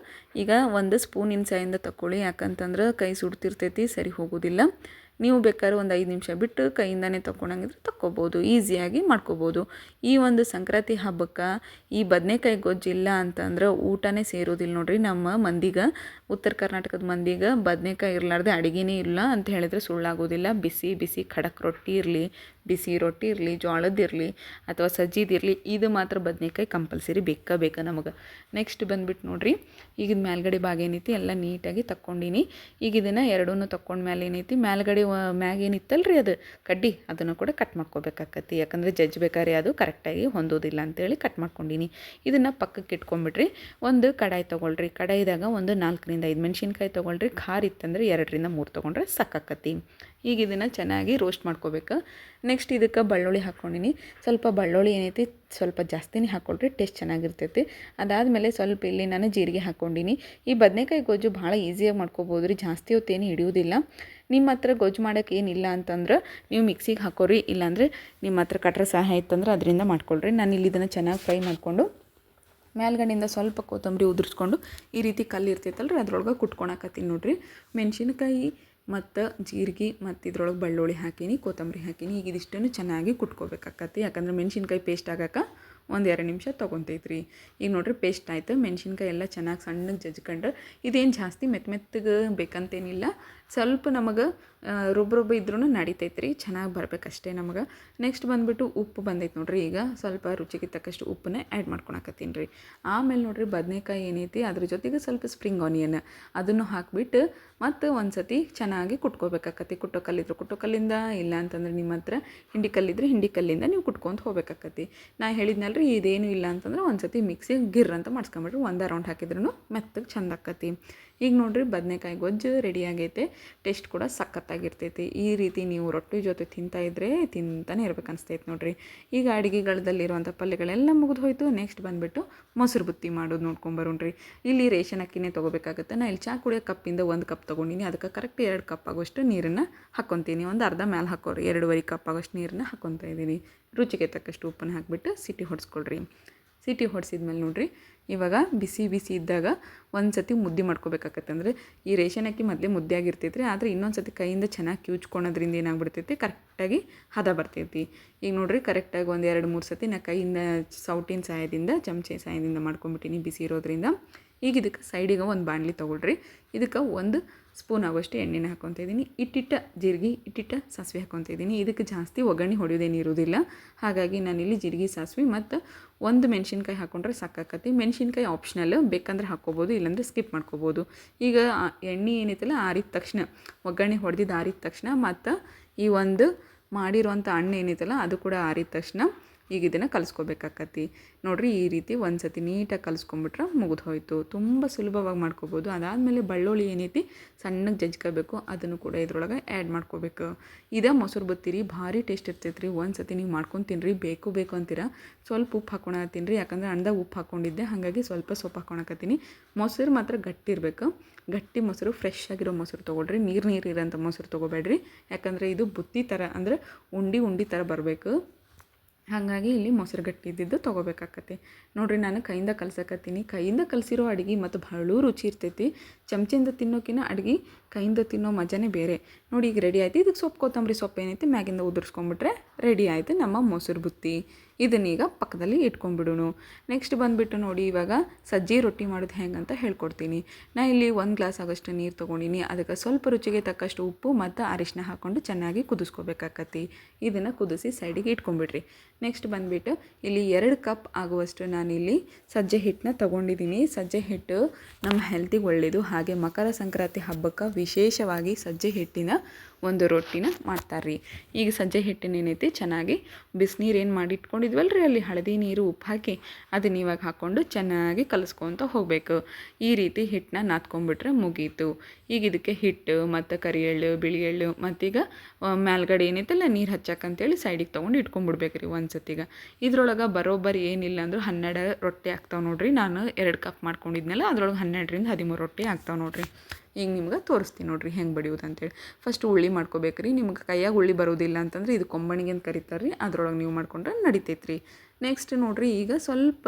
ಈಗ 1 ಸ್ಪೂನಿನ ಸೈಯಿಂದ ತಕ್ಕೊಳ್ಳಿ, ಯಾಕಂತಂದ್ರೆ ಕೈ ಸುಡ್ತಿರ್ತೈತಿ, ಸರಿ ಹೋಗೋದಿಲ್ಲ. ನೀವು ಬೇಕಾದ್ರೆ ಒಂದು 5 ನಿಮಿಷ ಬಿಟ್ಟು ಕೈಯಿಂದನೇ ತಕ್ಕೊಳಂಗಿದ್ರೆ ತಕ್ಕೋಬೋದು, ಈಸಿಯಾಗಿ ಮಾಡ್ಕೋಬೋದು. ಈ ಒಂದು ಸಂಕ್ರಾಂತಿ ಹಬ್ಬಕ್ಕೆ ಈ ಬದನೆಕಾಯಿ ಗೊಜ್ಜಿಲ್ಲ ಅಂತಂದ್ರೆ ಊಟನೇ ಸೇರೋದಿಲ್ಲ ನೋಡಿರಿ. ನಮ್ಮ ಮಂದಿಗೆ, ಉತ್ತರ ಕರ್ನಾಟಕದ ಮಂದಿಗೆ ಬದನೆಕಾಯಿ ಇರಲಾರ್ದೆ ಅಡುಗೆನೇ ಇಲ್ಲ ಅಂತ ಹೇಳಿದ್ರೆ ಸುಳ್ಳಾಗೋದಿಲ್ಲ. ಬಿಸಿ ಖಡಕ್ ರೊಟ್ಟಿ ಇರಲಿ, ಬಿಸಿ ರೊಟ್ಟಿ ಇರಲಿ, ಜೋಳದಿರಲಿ ಅಥವಾ ಸಜ್ಜಿದಿರಲಿ, ಇದು ಮಾತ್ರ ಬದನೆಕಾಯಿ ಕಂಪಲ್ಸರಿ ಬೇಕಾ ನಮಗೆ. ನೆಕ್ಸ್ಟ್ ಬಂದುಬಿಟ್ಟು ನೋಡಿರಿ, ಈಗ ಇದು ಮೇಲ್ಗಡೆ ಭಾಗ ಏನೈತಿ ಎಲ್ಲ ನೀಟಾಗಿ ತಕ್ಕೊಂಡಿನಿ. ಈಗ ಇದನ್ನು ಎರಡನ್ನೂ ತಕ್ಕೊಂಡ್ಮೇಲೆ ಏನೈತಿ ಮೇಲ್ಗಡೆ ಮ್ಯಾಗ ಏನಿತ್ತಲ್ರಿ ಅದು ಕಡ್ಡಿ, ಅದನ್ನು ಕೂಡ ಕಟ್ ಮಾಡ್ಕೋಬೇಕಾಕತಿ. ಯಾಕಂದರೆ ಜಜ್ಬೇಕಾದ್ರೆ ಅದು ಕರೆಕ್ಟಾಗಿ ಹೊಂದೋದಿಲ್ಲ ಅಂತೇಳಿ ಕಟ್ ಮಾಡ್ಕೊಂಡಿನಿ. ಇದನ್ನು ಪಕ್ಕಕ್ಕೆ ಇಟ್ಕೊಂಡ್ಬಿಟ್ರಿ. ಒಂದು ಕಡಾಯಿ ತೊಗೊಳ್ರಿ. ಕಡಾಯಿದಾಗ ಒಂದು 4ರಿಂದ 5 ಮೆಣಸಿನ್ಕಾಯಿ ತೊಗೊಳ್ರಿ. ಖಾರ ಇತ್ತಂದ್ರೆ 2ರಿಂದ 3 ತೊಗೊಂಡ್ರೆ ಸಾಕಾಕತಿ. ಈಗ ಇದನ್ನು ಚೆನ್ನಾಗಿ ರೋಸ್ಟ್ ಮಾಡ್ಕೋಬೇಕು. ನೆಕ್ಸ್ಟ್ ಇದಕ್ಕೆ ಬೆಳ್ಳುಳ್ಳಿ ಹಾಕ್ಕೊಂಡಿನಿ. ಸ್ವಲ್ಪ ಬೆಳ್ಳುಳ್ಳಿ ಏನೈತಿ ಸ್ವಲ್ಪ ಜಾಸ್ತಿನೇ ಹಾಕ್ಕೊಳ್ರಿ, ಟೇಸ್ಟ್ ಚೆನ್ನಾಗಿರ್ತೈತಿ. ಅದಾದಮೇಲೆ ಸ್ವಲ್ಪ ಇಲ್ಲಿ ನಾನು ಜೀರಿಗೆ ಹಾಕ್ಕೊಂಡಿನಿ. ಈ ಬದನೆಕಾಯಿ ಗೊಜ್ಜು ಭಾಳ ಈಸಿಯಾಗಿ ಮಾಡ್ಕೋಬೋದು ರೀ, ಜಾಸ್ತಿ ಹೊತ್ತೇನು ಹಿಡಿಯೋದಿಲ್ಲ. ನಿಮ್ಮ ಹತ್ರ ಗೊಜ್ಜು ಮಾಡೋಕ್ಕೆ ಏನಿಲ್ಲ ಅಂತಂದ್ರೆ ನೀವು ಮಿಕ್ಸಿಗೆ ಹಾಕೋರಿ, ಇಲ್ಲಾಂದರೆ ನಿಮ್ಮ ಹತ್ರ ಕಟ್ರ ಸಹಾಯ ಇತ್ತಂದ್ರೆ ಅದರಿಂದ ಮಾಡ್ಕೊಳ್ರಿ. ನಾನು ಇಲ್ಲಿ ಇದನ್ನು ಚೆನ್ನಾಗಿ ಫ್ರೈ ಮಾಡಿಕೊಂಡು ಮೇಲ್ಗಡೆಯಿಂದ ಸ್ವಲ್ಪ ಕೊತ್ತಂಬರಿ ಉದುರಿಸ್ಕೊಂಡು ಈ ರೀತಿ ಕಲ್ಲು ಇರ್ತೈತಲ್ರಿ ಅದ್ರೊಳಗೆ ಕುಟ್ಕೊಳಕತ್ತೀನಿ ನೋಡಿರಿ. ಮೆಣಸಿನ್ಕಾಯಿ ಮತ್ತು ಜೀರಿಗೆ ಮತ್ತು ಇದ್ರೊಳಗೆ ಬೆಳ್ಳುಳ್ಳಿ ಹಾಕೀನಿ, ಕೊತ್ತಂಬರಿ ಹಾಕೀನಿ. ಈಗ ಇದಿಷ್ಟನ್ನು ಚೆನ್ನಾಗಿ ಕುಟ್ಕೋಬೇಕಾಕತಿ. ಯಾಕಂದ್ರೆ ಮೆಣಸಿನ್ಕಾಯಿ ಪೇಸ್ಟ್ ಆಗೋಕೆ 1-2 ನಿಮಿಷ ತೊಗೊತೈತ್ರಿ. ಈಗ ನೋಡಿರಿ ಪೇಸ್ಟ್ ಆಯಿತು. ಮೆಣಸಿನ್ಕಾಯಿ ಎಲ್ಲ ಚೆನ್ನಾಗಿ ಸಣ್ಣಗೆ ಜಜ್ಕೊಂಡ್ರೆ, ಇದೇನು ಜಾಸ್ತಿ ಮೆತ್ತಗೆ ಬೇಕಂತೇನಿಲ್ಲ, ಸ್ವಲ್ಪ ನಮಗೆ ರುಬ್ಬ ಇದ್ರೂ ನಡಿತೈತೆ ರೀ, ಚೆನ್ನಾಗಿ ಬರ್ಬೇಕಷ್ಟೇ ನಮಗೆ. ನೆಕ್ಸ್ಟ್ ಬಂದುಬಿಟ್ಟು ಉಪ್ಪು ಬಂದೈತೆ ನೋಡಿರಿ. ಈಗ ಸ್ವಲ್ಪ ರುಚಿಗೆ ತಕ್ಕಷ್ಟು ಉಪ್ಪನ್ನ ಆ್ಯಡ್ ಮಾಡ್ಕೊಳಕತ್ತೀನಿ ರೀ. ಆಮೇಲೆ ನೋಡಿರಿ ಬದನೆಕಾಯಿ ಏನೈತಿ ಅದ್ರ ಜೊತೆಗೆ ಸ್ವಲ್ಪ ಸ್ಪ್ರಿಂಗ್ ಆನಿಯನ್ ಅದನ್ನು ಹಾಕಿಬಿಟ್ಟು ಮತ್ತು ಒಂದು ಸತಿ ಚೆನ್ನಾಗಿ ಕುಟ್ಕೋಬೇಕಾಕತಿ. ಕುಟ್ಟೋ ಕಲ್ಲಿದ್ರೆ ಕುಟ್ಟೋ ಕಲ್ಲಿಂದ, ಇಲ್ಲ ಅಂತಂದ್ರೆ ನಿಮ್ಮ ಹತ್ರ ಹಿಂಡಿ ಕಲ್ಲಿದ್ರೆ ಹಿಂಡಿ ಕಲ್ಲಿಂದ ನೀವು ಕುಟ್ಕೊಂತ ಹೋಗ್ಬೇಕಾಕತಿ. ನಾ ಹೇಳಿದ್ನಲ್ರಿ ಇದೇನು ಇಲ್ಲ ಅಂತಂದ್ರೆ ಒಂದು ಸತಿ ಮಿಕ್ಸಿಗೆ ಗಿರ್ ಅಂತ ಮಾಡಿಸ್ಕೊಂಬಿಟ್ರಿ, ಒಂದು ರೌಂಡ್ ಹಾಕಿದ್ರೂ ಮೆತ್ತಗೆ ಚಂದ ಆಕತಿ. ಈಗ ನೋಡಿರಿ ಬದನೆಕಾಯಿ ಗೊಜ್ಜು ರೆಡಿ ಆಗೈತೆ. ಟೇಸ್ಟ್ ಕೂಡ ಸಖತ್ತಾಗಿರ್ತೈತಿ. ಈ ರೀತಿ ನೀವು ರೊಟ್ಟಿ ಜೊತೆ ತಿಂತಾಯಿದ್ರೆ ತಿಂತಾನೆ ಇರ್ಬೇಕು ಅನಿಸ್ತೈತೆ ನೋಡಿರಿ. ಈಗ ಅಡುಗೆಗಳದಲ್ಲಿರುವಂಥ ಪಲ್ಯಗಳೆಲ್ಲ ಮುಗಿದು ಹೋಯಿತು. ನೆಕ್ಸ್ಟ್ ಬಂದುಬಿಟ್ಟು ಮೊಸರು ಬುತ್ತಿ ಮಾಡೋದು ನೋಡ್ಕೊಂಬರೋಣ್ರಿ. ಇಲ್ಲಿ ರೇಷನ್ ಅಕ್ಕಿನೇ ತೊಗೋಬೇಕಾಗುತ್ತೆ. ನಾನು ಇಲ್ಲಿ ಚಹಾ ಕುಡಿಯೋ ಕಪ್ಪಿಂದ 1 ಕಪ್ ತೊಗೊಂಡಿನಿ. ಅದಕ್ಕೆ ಕರೆಕ್ಟ್ 2 ಕಪ್ ಆಗೋಷ್ಟು ನೀರನ್ನು ಹಾಕ್ಕೊತೀನಿ. ಒಂದು ಅರ್ಧ ಮೇಲೆ ಹಾಕೋರಿ, 2.5 ಕಪ್ ಆಗೋಷ್ಟು ನೀರನ್ನು ಹಾಕ್ಕೊತಾ ಇದ್ದೀನಿ. ರುಚಿಗೆ ತಕ್ಕಷ್ಟು ಉಪ್ಪನ್ನು ಹಾಕಿಬಿಟ್ಟು ಸಿಟಿ ಹೊಡ್ಸ್ಕೊಳ್ರಿ. ಸಿಟಿ ಹೊಡ್ಸಿದ್ಮೇಲೆ ನೋಡಿರಿ, ಇವಾಗ ಬಿಸಿ ಬಿಸಿ ಇದ್ದಾಗ ಒಂದು ಸತಿ ಮುದ್ದೆ ಮಾಡ್ಕೋಬೇಕಾಗತ್ತೆ. ಅಂದರೆ ಈ ರೇಷನ್ ಅಕ್ಕಿ ಮೊದಲೇ ಮುದ್ದೆ ಆಗಿರ್ತೈತ್ರಿ, ಆದರೆ ಇನ್ನೊಂದು ಸತಿ ಕೈಯಿಂದ ಚೆನ್ನಾಗಿ ಕಿವುಚ್ಕೊಳೋದ್ರಿಂದ ಏನಾಗ್ಬಿಡ್ತೈತಿ, ಕರೆಕ್ಟಾಗಿ ಹದ ಬರ್ತೈತಿ. ಈಗ ನೋಡಿರಿ ಕರೆಕ್ಟಾಗಿ ಒಂದು 2-3 ಸತಿ ನಾ ಕೈಯಿಂದ ಸೌಟಿನ ಸಹಾಯದಿಂದ ಚಮಚೆ ಸಹಾಯದಿಂದ ಮಾಡ್ಕೊಂಬಿಟ್ಟಿನಿ ಬಿಸಿ ಇರೋದ್ರಿಂದ. ಈಗ ಇದಕ್ಕೆ ಸೈಡಿಗೆ ಒಂದು ಬಾಣಲಿ ತೊಗೊಳ್ರಿ. ಇದಕ್ಕೆ 1 ಸ್ಪೂನ್ ಆಗೋಷ್ಟು ಎಣ್ಣೆನ ಹಾಕ್ಕೊತ ಇದ್ದೀನಿ. ಇಟ್ಟಿಟ್ಟ ಜೀರಿಗೆ, ಇಟ್ಟಿಟ್ಟ ಸಾಸಿವೆ ಹಾಕ್ಕೊತ ಇದ್ದೀನಿ. ಇದಕ್ಕೆ ಜಾಸ್ತಿ ಒಗ್ಗರಣೆ ಹೊಡೆಯೋದೇನು ಇರೋದಿಲ್ಲ. ಹಾಗಾಗಿ ನಾನಿಲ್ಲಿ ಜೀರಿಗೆ, ಸಾಸಿವೆ ಮತ್ತು 1 ಮೆಣಸಿನ್ಕಾಯಿ ಹಾಕ್ಕೊಂಡ್ರೆ ಸಾಕಾಕತಿ. ಮೆಣಸಿನ್ಕಾಯಿ ಆಪ್ಷನಲ್, ಬೇಕಂದ್ರೆ ಹಾಕ್ಕೋಬೋದು, ಇಲ್ಲಾಂದರೆ ಸ್ಕಿಪ್ ಮಾಡ್ಕೋಬೋದು. ಈಗ ಎಣ್ಣೆ ಏನೈತಲ್ಲ ಆರಿದ ತಕ್ಷಣ, ಒಗ್ಗರಣೆ ಹೊಡೆದಿದ್ದು ಆರಿದ ತಕ್ಷಣ ಮತ್ತು ಈ ಒಂದು ಮಾಡಿರುವಂಥ ಹಣ್ಣು ಏನೈತಲ್ಲ ಅದು ಕೂಡ ಆರಿದ ತಕ್ಷಣ ಈಗ ಇದನ್ನು ಕಲಿಸ್ಕೋಬೇಕಾಕತಿ. ನೋಡಿರಿ ಈ ರೀತಿ ಒಂದು ಸತಿ ನೀಟಾಗಿ ಕಲಿಸ್ಕೊಂಬಿಟ್ರೆ ಮುಗಿದು ಹೋಯಿತು. ತುಂಬ ಸುಲಭವಾಗಿ ಮಾಡ್ಕೋಬೋದು. ಅದಾದಮೇಲೆ ಬೆಳ್ಳುಳ್ಳಿ ಏನೈತಿ ಸಣ್ಣಗೆ ಜಜ್ಕೋಬೇಕು, ಅದನ್ನು ಕೂಡ ಇದ್ರೊಳಗೆ ಆ್ಯಡ್ ಮಾಡ್ಕೋಬೇಕು. ಇದೇ ಮೊಸರು ಬತ್ತೀರಿ, ಭಾರಿ ಟೇಸ್ಟ್ ಇರ್ತೈತೆ ರೀ. ಒಂದು ಸತಿ ನೀವು ಮಾಡ್ಕೊಂಡು ತಿನ್ನಿರಿ. ಬೇಕು ಅಂತೀರ. ಸ್ವಲ್ಪ ಉಪ್ಪು ಹಾಕ್ಕೊಳತ್ತೀನಿ ರೀ, ಯಾಕಂದರೆ ಅಣ್ಣದಾಗ ಉಪ್ಪು ಹಾಕ್ಕೊಂಡಿದ್ದೆ, ಹಾಗಾಗಿ ಸ್ವಲ್ಪ ಸೊಪ್ಪು ಹಾಕ್ಕೊಳಕತ್ತೀನಿ. ಮೊಸರು ಮಾತ್ರ ಗಟ್ಟಿ ಇರಬೇಕು. ಗಟ್ಟಿ ಮೊಸರು, ಫ್ರೆಶ್ ಆಗಿರೋ ಮೊಸರು ತೊಗೊಳ್ರಿ. ನೀರು ಇರೋಂಥ ಮೊಸರು ತೊಗೋಬೇಡ್ರಿ, ಯಾಕಂದರೆ ಇದು ಬುತ್ತಿ ಥರ ಅಂದರೆ ಉಂಡೆ ಥರ ಬರಬೇಕು. ಹಾಗಾಗಿ ಇಲ್ಲಿ ಮೊಸರು ಗಟ್ಟಿ ಇದ್ದಿದ್ದು ತೊಗೋಬೇಕಾಕತಿ. ನೋಡಿರಿ ನಾನು ಕೈಯಿಂದ ಕಲ್ಸಕತ್ತೀನಿ. ಕೈಯಿಂದ ಕಲಸಿರೋ ಅಡುಗೆ ಮತ್ತು ಭಾಳ ರುಚಿ ಇರ್ತೈತಿ. ಚಮಚೆಯಿಂದ ತಿನ್ನೋಕಿನ ಅಡುಗೆ ಕೈಯಿಂದ ತಿನ್ನೋ ಮಜಾನೇ ಬೇರೆ. ನೋಡಿ ಈಗ ರೆಡಿ ಆಯ್ತು. ಇದಕ್ಕೆ ಸೊಪ್ಪು ಕೊತ್ತಂಬರಿ ಸೊಪ್ಪು ಏನೈತಿ ಮ್ಯಾಗಿಂದ ಉದುರಿಸ್ಕೊಂಬಿಟ್ರೆ ರೆಡಿ ಆಯಿತು ನಮ್ಮ ಮೊಸರು ಬುತ್ತಿ. ಇದನ್ನೀಗ ಪಕ್ಕದಲ್ಲಿ ಇಟ್ಕೊಂಡ್ಬಿಡೋಣ. ನೆಕ್ಸ್ಟ್ ಬಂದುಬಿಟ್ಟು ನೋಡಿ ಇವಾಗ ಸಜ್ಜಿ ರೊಟ್ಟಿ ಮಾಡೋದು ಹೆಂಗೆ ಅಂತ ಹೇಳ್ಕೊಡ್ತೀನಿ. ನಾನು ಇಲ್ಲಿ 1 ಗ್ಲಾಸ್ ಆಗೋಷ್ಟು ನೀರು ತೊಗೊಂಡಿನಿ. ಅದಕ್ಕೆ ಸ್ವಲ್ಪ ರುಚಿಗೆ ತಕ್ಕಷ್ಟು ಉಪ್ಪು ಮತ್ತು ಅರಿಶಿನ ಹಾಕ್ಕೊಂಡು ಚೆನ್ನಾಗಿ ಕುದಿಸ್ಕೋಬೇಕಾಕತಿ. ಇದನ್ನು ಕುದಿಸಿ ಸೈಡಿಗೆ ಇಟ್ಕೊಂಡ್ಬಿಡ್ರಿ. ನೆಕ್ಸ್ಟ್ ಬಂದುಬಿಟ್ಟು ಇಲ್ಲಿ 2 ಕಪ್ ಆಗುವಷ್ಟು ನಾನಿಲ್ಲಿ ಸಜ್ಜೆ ಹಿಟ್ಟನ್ನ ತೊಗೊಂಡಿದ್ದೀನಿ. ಸಜ್ಜೆ ಹಿಟ್ಟು ನಮ್ಮ ಹೆಲ್ತಿಗೆ ಒಳ್ಳೆಯದು. ಹಾಗೆ ಮಕರ ಸಂಕ್ರಾಂತಿ ಹಬ್ಬಕ್ಕೆ ವಿಶೇಷವಾಗಿ ಸಜ್ಜೆ ಹಿಟ್ಟಿನ ಒಂದು ರೊಟ್ಟಿನ ಮಾಡ್ತಾರೆ. ಈಗ ಸಜ್ಜೆ ಹಿಟ್ಟಿನ ಏನೈತಿ ಚೆನ್ನಾಗಿ ಬಿಸಿನೀರು ಏನು ಮಾಡಿ ಇಟ್ಕೊಂಡಿದ್ವಲ್ರಿ, ಅಲ್ಲಿ ಹಳದಿ ನೀರು ಉಪ್ಪು ಹಾಕಿ ಅದನ್ನ ಇವಾಗ ಹಾಕ್ಕೊಂಡು ಚೆನ್ನಾಗಿ ಕಲಿಸ್ಕೊತ ಹೋಗಬೇಕು. ಈ ರೀತಿ ಹಿಟ್ಟನ್ನ ನಾದ್ಕೊಂಡ್ಬಿಟ್ರೆ ಮುಗೀತು. ಈಗ ಇದಕ್ಕೆ ಹಿಟ್ಟು ಮತ್ತು ಕರಿ ಎಳ್ಳು, ಬಿಳಿ ಎಳ್ಳು ಮತ್ತೀಗ ಮೇಲ್ಗಡೆ ಏನೈತಲ್ಲ ನೀರು ಹಚ್ಚಕ್ಕಂತೇಳಿ ಸೈಡಿಗೆ ತೊಗೊಂಡು ಇಟ್ಕೊಂಡ್ಬಿಡ್ಬೇಕು ರೀ ಒಂದು ಸತಿಗೆ. ಇದ್ರೊಳಗೆ ಬರೋಬ್ಬರಿ ಏನಿಲ್ಲ ಅಂದ್ರೆ 12 ರೊಟ್ಟಿ ಆಗ್ತಾವೆ ನೋಡಿರಿ. ನಾನು 2 ಕಪ್ ಮಾಡ್ಕೊಂಡಿದ್ನಲ್ಲ ಅದ್ರೊಳಗೆ 12ರಿಂದ 13 ರೊಟ್ಟಿ ಆಗ್ತಾವೆ ನೋಡಿರಿ. ಈಗ ನಿಮ್ಗೆ ತೋರಿಸ್ತೀನಿ ನೋಡಿರಿ ಹೆಂಗೆ ಬಡಿಯೋದು ಅಂತೇಳಿ. ಫಸ್ಟ್ ಉಳ್ಳಿ ಮಾಡ್ಕೋಬೇಕು ರೀ. ನಿಮ್ಗೆ ಕೈಯಾಗ ಉಳ್ಳಿ ಬರೋದಿಲ್ಲ ಅಂತಂದ್ರೆ ಇದು ಕೊಂಬಣಿಗೆ ಅಂತ ಕರಿತಾರೆ ರೀ, ಅದ್ರೊಳಗೆ ನೀವು ಮಾಡ್ಕೊಂಡ್ರೆ ನಡಿತೈತೆ ರೀ. ನೆಕ್ಸ್ಟ್ ನೋಡಿರಿ ಈಗ ಸ್ವಲ್ಪ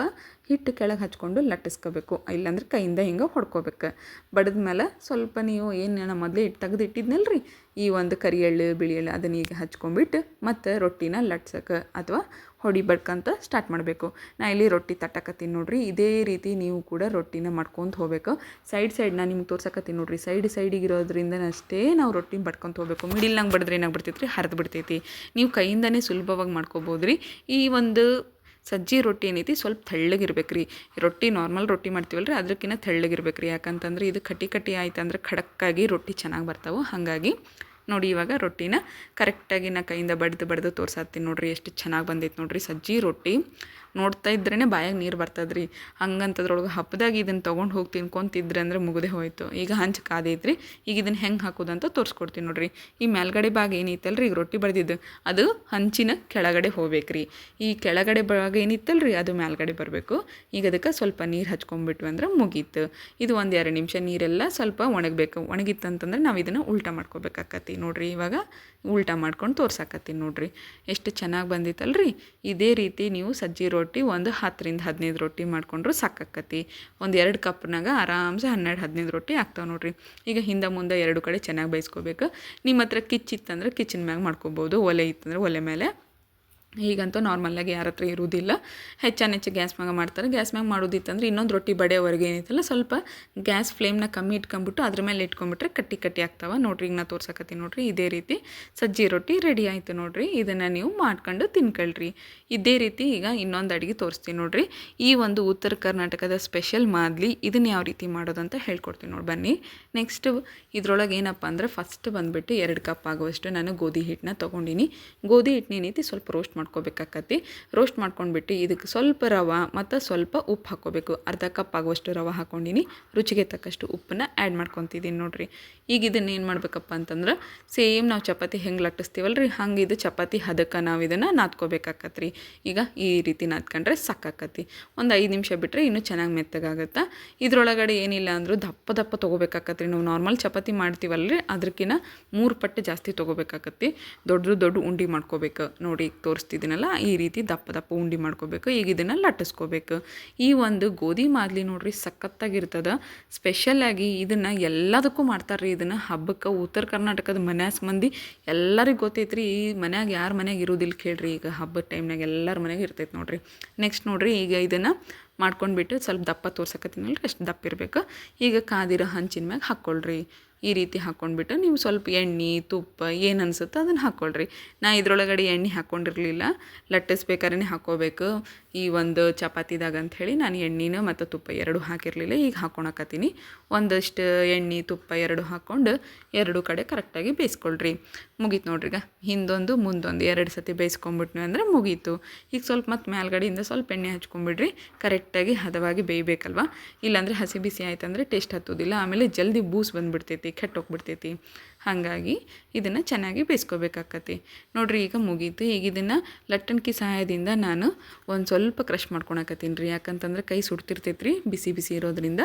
ಹಿಟ್ಟು ಕೆಳಗೆ ಹಚ್ಕೊಂಡು ಲಟ್ಟಿಸ್ಕೋಬೇಕು, ಇಲ್ಲಾಂದ್ರೆ ಕೈಯಿಂದ ಹಿಂಗೆ ಹೊಡ್ಕೋಬೇಕು. ಬಡಿದ ಮೇಲೆ ಸ್ವಲ್ಪ ನೀವು ಏನು ನಾನು ಮೊದಲೇ ತೆಗೆದಿಟ್ಟಿದ್ನಲ್ರಿ ಈ ಒಂದು ಕರಿ ಎಳ್ಳು ಬಿಳಿ ಎಳ್ಳು ಅದನ್ನ ಈಗ ಹಚ್ಕೊಂಡ್ಬಿಟ್ಟು ಮತ್ತು ರೊಟ್ಟಿನ ಲಟ್ಸಕ್ಕೆ ಅಥವಾ ಹೊಡಿಬೇಕಂತ ಸ್ಟಾರ್ಟ್ ಮಾಡಬೇಕು. ನಾ ಇಲ್ಲಿ ರೊಟ್ಟಿ ತಟ್ಟಕತ್ತೀನಿ ನೋಡಿರಿ. ಇದೇ ರೀತಿ ನೀವು ಕೂಡ ರೊಟ್ಟಿನ ಮಾಡ್ಕೊತ ಹೋಗ್ಬೇಕು. ಸೈಡ್ ನಾನು ನಿಮ್ಗೆ ತೋರ್ಸಕತ್ತೀನಿ ನೋಡಿರಿ. ಸೈಡಿಗಿರೋದ್ರಿಂದ ಅಷ್ಟೇ ನಾವು ರೊಟ್ಟಿ ಬಡ್ಕೊತ ಹೋಗ್ಬೇಕು. ಮಿಡಿಲ್ನಂಗೆ ಬಡಿದ್ರೆ ಏನಾಗ್ಬಿಡ್ತೈತೆ ರೀ, ಹರಿದು ಬಿಡ್ತೈತಿ. ನೀವು ಕೈಯಿಂದನೇ ಸುಲಭವಾಗಿ ಮಾಡ್ಕೋಬೋದು ರೀ. ಈ ಒಂದು ಸಜ್ಜಿ ರೊಟ್ಟಿ ಏನೈತಿ ಸ್ವಲ್ಪ ತೆಳ್ಳಗಿರ್ಬೇಕು ರೀ. ರೊಟ್ಟಿ ನಾರ್ಮಲ್ ರೊಟ್ಟಿ ಮಾಡ್ತೀವಲ್ಲ ರೀ ಅದಕ್ಕಿಂತ ತೆಳ್ಳಗಿರ್ಬೇಕು ರೀ. ಯಾಕಂತಂದ್ರೆ ಇದು ಕಟ್ಟಿ ಆಯ್ತು ಅಂದ್ರೆ ಖಡಕ್ಕಾಗಿ ರೊಟ್ಟಿ ಚೆನ್ನಾಗಿ ಬರ್ತಾವೆ. ಹಾಗಾಗಿ ನೋಡಿ ಇವಾಗ ರೊಟ್ಟಿನ ಕರೆಕ್ಟಾಗಿ ನಾ ಕೈಯಿಂದ ಬಡ್ದು ತೋರ್ಸಾತ್ತೀನಿ ನೋಡಿರಿ. ಎಷ್ಟು ಚೆನ್ನಾಗಿ ಬಂದೈತೆ ನೋಡಿರಿ ಸಜ್ಜಿ ರೊಟ್ಟಿ. ನೋಡ್ತಾ ಇದ್ರೇ ಬಾಯಾಗ ನೀರು ಬರ್ತದ್ರಿ. ಹಂಗಂತದ್ರೊಳಗೆ ಹಬ್ಬದಾಗ ಇದನ್ನು ತೊಗೊಂಡು ಹೋಗಿ ತಿನ್ಕೊಂತಿದ್ರೆ ಅಂದ್ರೆ ಮುಗದೆ ಹೋಯ್ತು. ಈಗ ಹಂಚು ಕಾದೈತ್ರಿ. ಈಗ ಇದನ್ನು ಹೆಂಗೆ ಹಾಕೋದಂತ ತೋರಿಸ್ಕೊಡ್ತೀನಿ ನೋಡಿರಿ. ಈ ಮೇಲ್ಗಡೆ ಭಾಗ ಏನೈತಲ್ರಿ ಈಗ ರೊಟ್ಟಿ ಬಡ್ದಿದ್ದು ಅದು ಹಂಚಿನ ಕೆಳಗಡೆ ಹೋಗ್ಬೇಕ್ರಿ. ಈ ಕೆಳಗಡೆ ಭಾಗ ಏನಿತ್ತಲ್ರಿ ಅದು ಮೇಲ್ಗಡೆ ಬರಬೇಕು. ಈಗ ಅದಕ್ಕೆ ಸ್ವಲ್ಪ ನೀರು ಹಚ್ಕೊಂಡ್ಬಿಟ್ವಿ ಅಂದ್ರೆ ಮುಗೀತು. ಇದು 1-2 ನಿಮಿಷ ನೀರೆಲ್ಲ ಸ್ವಲ್ಪ ಒಣಗಬೇಕು. ಒಣಗಿತ್ತಂತಂದ್ರೆ ನಾವು ಇದನ್ನು ಉಲ್ಟಾ ಮಾಡ್ಕೋಬೇಕಾಕತಿ ನೋಡಿರಿ. ಇವಾಗ ಉಲ್ಟಾ ಮಾಡ್ಕೊಂಡು ತೋರ್ಸಾಕತ್ತೀನಿ ನೋಡಿರಿ. ಎಷ್ಟು ಚೆನ್ನಾಗಿ ಬಂದಿತ್ತಲ್ರಿ. ಇದೇ ರೀತಿ ನೀವು ಸಜ್ಜಿ ರೊಟ್ಟಿ ಒಂದು 10ರಿಂದ 15 ರೊಟ್ಟಿ ಮಾಡ್ಕೊಂಡ್ರು ಸಾಕಾಕತಿ. ಒಂದು 2 ಕಪ್ನಾಗ ಆರಾಮ್ಸೆ 12-15 ರೊಟ್ಟಿ ಆಗ್ತಾವೆ ನೋಡಿರಿ. ಈಗ ಹಿಂದೆ ಮುಂದೆ 2 ಕಡೆ ಚೆನ್ನಾಗಿ ಬೇಯಿಸ್ಕೋಬೇಕು. ನಿಮ್ಮ ಹತ್ರ ಕಿಚ್ಚಿತ್ತಂದ್ರೆ ಕಿಚನ್ ಮ್ಯಾಗ ಮಾಡ್ಕೋಬೋದು, ಒಲೆ ಇತ್ತಂದ್ರೆ ಒಲೆ ಮೇಲೆ ಈಗಂತೂ ನಾರ್ಮಲಾಗಿ ಯಾರ ಹತ್ರ ಇರೋದಿಲ್ಲ, ಹೆಚ್ಚು ಗ್ಯಾಸ್ ಮ್ಯಾಗ ಮಾಡ್ತಾರೆ. ಗ್ಯಾಸ್ ಮ್ಯಾಗ ಮಾಡೋದಿತ್ತಂದ್ರೆ ಇನ್ನೊಂದು ರೊಟ್ಟಿ ಬಡಿಯೋವರೆಗೆ ಏನೈತಲ್ಲ ಸ್ವಲ್ಪ ಗ್ಯಾಸ್ ಫ್ಲೇಮ್ನ ಕಮ್ಮಿ ಇಟ್ಕೊಂಬಿಟ್ಟು ಅದ್ರ ಮೇಲೆ ಇಟ್ಕೊಂಬಿಟ್ರೆ ಕಟ್ಟಿ ಕಟ್ಟಿ ಆಗ್ತಾವೆ. ನೋಡಿರಿ ಈಗ ನಾ ತೋರ್ಸಕತ್ತೀನಿ ನೋಡಿರಿ, ಇದೇ ರೀತಿ ಸಜ್ಜಿ ರೊಟ್ಟಿ ರೆಡಿ ಆಯಿತು ನೋಡಿರಿ. ಇದನ್ನು ನೀವು ಮಾಡ್ಕೊಂಡು ತಿನ್ಕೊಳ್ರಿ. ಇದೇ ರೀತಿ ಈಗ ಇನ್ನೊಂದು ಅಡುಗೆ ತೋರಿಸ್ತೀನಿ ನೋಡಿರಿ. ಈ ಒಂದು ಉತ್ತರ ಕರ್ನಾಟಕದ ಸ್ಪೆಷಲ್ ಮಾದಲಿ ಇದನ್ನು ಯಾವ ರೀತಿ ಮಾಡೋದಂತ ಹೇಳ್ಕೊಡ್ತೀನಿ ನೋಡಿ ಬನ್ನಿ. ನೆಕ್ಸ್ಟು ಇದ್ರೊಳಗೆ ಏನಪ್ಪ ಅಂದರೆ ಫಸ್ಟ್ ಬಂದುಬಿಟ್ಟು 2 ಕಪ್ ಆಗುವಷ್ಟು ನಾನು ಗೋಧಿ ಹಿಟ್ಟನ್ನ ತೊಗೊಂಡಿನಿ. ಗೋಧಿ ಹಿಟ್ಟನ್ನ ಏನೈತಿ ಸ್ವಲ್ಪ ರೋಸ್ಟ್ ಮಾಡ್ಕೋಬೇಕಾಕತಿ. ರೋಸ್ಟ್ ಮಾಡ್ಕೊಂಡ್ಬಿಟ್ಟು ಇದಕ್ಕೆ ಸ್ವಲ್ಪ ರವೆ ಮತ್ತು ಸ್ವಲ್ಪ ಉಪ್ಪು ಹಾಕ್ಕೋಬೇಕು. ಅರ್ಧ ಕಪ್ ಆಗುವಷ್ಟು ರವೆ ಹಾಕ್ಕೊಂಡಿನಿ. ರುಚಿಗೆ ತಕ್ಕಷ್ಟು ಉಪ್ಪನ್ನ ಆ್ಯಡ್ ಮಾಡ್ಕೊತಿದ್ದೀನಿ ನೋಡಿರಿ. ಈಗ ಇದನ್ನು ಏನು ಮಾಡಬೇಕಪ್ಪ ಅಂತಂದ್ರೆ ಸೇಮ್ ನಾವು ಚಪಾತಿ ಹೆಂಗೆ ಲಟ್ಟಿಸ್ತೀವಲ್ಲ ರೀ, ಹಂಗೆ ಇದು ಚಪಾತಿ ಹದಕ್ಕೆ ನಾವು ಇದನ್ನು ನಾದ್ಕೋಬೇಕಾಕತ್ರಿ. ಈಗ ಈ ರೀತಿ ನಾದ್ಕೊಂಡ್ರೆ ಸಾಕಾಕತಿ. ಒಂದು 5 ನಿಮಿಷ ಬಿಟ್ಟರೆ ಇನ್ನೂ ಚೆನ್ನಾಗಿ ಮೆತ್ತಗಾಗುತ್ತೆ. ಇದ್ರೊಳಗಡೆ ಏನಿಲ್ಲ ಅಂದರೂ ದಪ್ಪ ದಪ್ಪ ತೊಗೋಬೇಕಾಕತ್ರಿ. ನಾವು ನಾರ್ಮಲ್ ಚಪಾತಿ ಮಾಡ್ತೀವಲ್ಲ ರೀ, ಅದಕ್ಕಿಂತ 3 ಪಟ್ಟು ಜಾಸ್ತಿ ತೊಗೋಬೇಕಾಕತ್ತಿ. ದೊಡ್ಡ ಉಂಡೆ ಮಾಡ್ಕೋಬೇಕು ನೋಡಿ. ತೋರಿಸ್ತಿದ್ದೀನಲ್ಲ ಈ ರೀತಿ ದಪ್ಪ ದಪ್ಪ ಉಂಡೆ ಮಾಡ್ಕೋಬೇಕು. ಈಗ ಇದನ್ನು ಲಟ್ಟಿಸ್ಕೋಬೇಕು. ಈ ಒಂದು ಗೋಧಿ ಮಾದಲಿ ನೋಡ್ರಿ ಸಖತ್ತಾಗಿರ್ತದೆ. ಸ್ಪೆಷಲಾಗಿ ಇದನ್ನು ಎಲ್ಲದಕ್ಕೂ ಮಾಡ್ತಾರೆ. ಇದನ್ನು ಹಬ್ಬಕ್ಕೆ ಉತ್ತರ ಕರ್ನಾಟಕದ ಮನ್ಯಾಸ ಮಂದಿ ಎಲ್ಲರಿಗೂ ಗೊತ್ತೈತ್ರಿ. ಈ ಮನ್ಯಾಗ ಯಾರ ಮನ್ಯಾಗ ಇರೋದಿಲ್ಲ ಕೇಳ್ರಿ. ಈಗ ಹಬ್ಬದ ಟೈಮ್ನಾಗ ಎಲ್ಲರ ಮನೆಯಾಗ ಇರ್ತೈತೆ ನೋಡಿರಿ. ನೆಕ್ಸ್ಟ್ ನೋಡಿರಿ, ಈಗ ಇದನ್ನು ಮಾಡ್ಕೊಂಡ್ಬಿಟ್ಟು ಸ್ವಲ್ಪ ದಪ್ಪ ತೋರ್ಸಕತ್ತೀನಲ್ಲ ಅಷ್ಟು ದಪ್ಪ ಇರಬೇಕು. ಈಗ ಕಾದಿರೋ ಹಂಚಿನ ಮ್ಯಾಗ ಹಾಕ್ಕೊಳ್ರಿ. ಈ ರೀತಿ ಹಾಕ್ಕೊಂಡ್ಬಿಟ್ಟು ನೀವು ಸ್ವಲ್ಪ ಎಣ್ಣೆ ತುಪ್ಪ ಏನು ಅನಿಸುತ್ತೋ ಅದನ್ನು ಹಾಕ್ಕೊಳ್ರಿ. ನಾ ಇದ್ರೊಳಗಡೆ ಎಣ್ಣೆ ಹಾಕ್ಕೊಂಡಿರಲಿಲ್ಲ, ಲಟ್ಟಿಸ್ಬೇಕಾದ್ರೆ ಹಾಕ್ಕೋಬೇಕು ಈ ಒಂದು ಚಪಾತಿದಾಗ ಅಂಥೇಳಿ ನಾನು ಎಣ್ಣೆನೂ ಮತ್ತು ತುಪ್ಪ 2 ಹಾಕಿರಲಿಲ್ಲ. ಈಗ ಹಾಕ್ಕೊಳಕತ್ತೀನಿ. ಒಂದಷ್ಟು ಎಣ್ಣೆ ತುಪ್ಪ 2 ಹಾಕ್ಕೊಂಡು 2 ಕಡೆ ಕರೆಕ್ಟಾಗಿ ಬೇಯಿಸ್ಕೊಳ್ರಿ. ಮುಗೀತು ನೋಡ್ರಿ. ಈಗ ಹಿಂದೊಂದು ಮುಂದೊಂದು 2 ಸತಿ ಬೇಯಿಸ್ಕೊಂಬಿಟ್ವಿ ಅಂದರೆ ಮುಗೀತು. ಈಗ ಸ್ವಲ್ಪ ಮತ್ತು ಮೇಲ್ಗಡೆಯಿಂದ ಸ್ವಲ್ಪ ಎಣ್ಣೆ ಹಚ್ಕೊಂಡ್ಬಿಡ್ರಿ. ಕರೆಕ್ಟಾಗಿ ಹದವಾಗಿ ಬೇಯಬೇಕಲ್ವ, ಇಲ್ಲಾಂದರೆ ಹಸಿ ಬಿಸಿ ಆಯ್ತಂದರೆ ಟೇಸ್ಟ್ ಹತ್ತೋದಿಲ್ಲ. ಆಮೇಲೆ ಜಲ್ದಿ ಬೂಸ್ ಬಂದುಬಿಡ್ತೈತಿ, ಕೆಟ್ಟೋಗ್ಬಿಡ್ತೈತಿ. ಹಾಗಾಗಿ ಇದನ್ನು ಚೆನ್ನಾಗಿ ಬೇಯಿಸ್ಕೋಬೇಕಾಕತಿ ನೋಡಿರಿ. ಈಗ ಮುಗೀತು. ಈಗ ಇದನ್ನು ಲಟ್ಟಣಿಕೆ ಸಹಾಯದಿಂದ ನಾನು ಒಂದು ಸ್ವಲ್ಪ ಕ್ರಷ್ ಮಾಡ್ಕೊಳಕತ್ತೀನಿ ರೀ. ಯಾಕಂತಂದ್ರೆ ಕೈ ಸುಡ್ತಿರ್ತೈತೆ ರೀ, ಬಿಸಿ ಬಿಸಿ ಇರೋದ್ರಿಂದ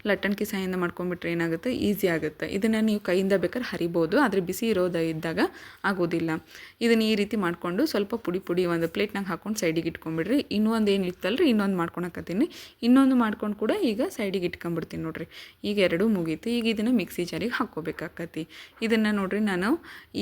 ಲಟ್ಟಣಿಕೆ ಸಹಾಯದಿಂದ ಮಾಡ್ಕೊಂಬಿಟ್ರೆ ಏನಾಗುತ್ತೆ, ಈಸಿ ಆಗುತ್ತೆ. ಇದನ್ನು ನೀವು ಕೈಯಿಂದ ಬೇಕಾದ್ರೆ ಹರಿಬೋದು, ಆದರೆ ಬಿಸಿ ಇದ್ದಾಗ ಆಗೋದಿಲ್ಲ. ಇದನ್ನು ಈ ರೀತಿ ಮಾಡಿಕೊಂಡು ಸ್ವಲ್ಪ ಪುಡಿ ಒಂದು ಪ್ಲೇಟ್ನಾಗ ಹಾಕ್ಕೊಂಡು ಸೈಡಿಗೆ ಇಟ್ಕೊಂಡ್ಬಿಡ್ರಿ. ಇನ್ನೊಂದು ಏನು ಇತ್ತಲ್ರಿ, ಇನ್ನೊಂದು ಮಾಡ್ಕೊಳಕತ್ತೀನಿ. ಇನ್ನೊಂದು ಮಾಡ್ಕೊಂಡು ಕೂಡ ಈಗ ಸೈಡಿಗೆ ಇಟ್ಕೊಂಬಿಡ್ತೀನಿ ನೋಡಿರಿ. ಈಗ 2 ಮುಗೀತು. ಈಗ ಇದನ್ನು ಮಿಕ್ಸಿ ಜಾರಿಗೆ ಹಾಕ್ಕೋಬೇಕಾಕತಿ. ಇದನ್ನು ನೋಡಿರಿ, ನಾನು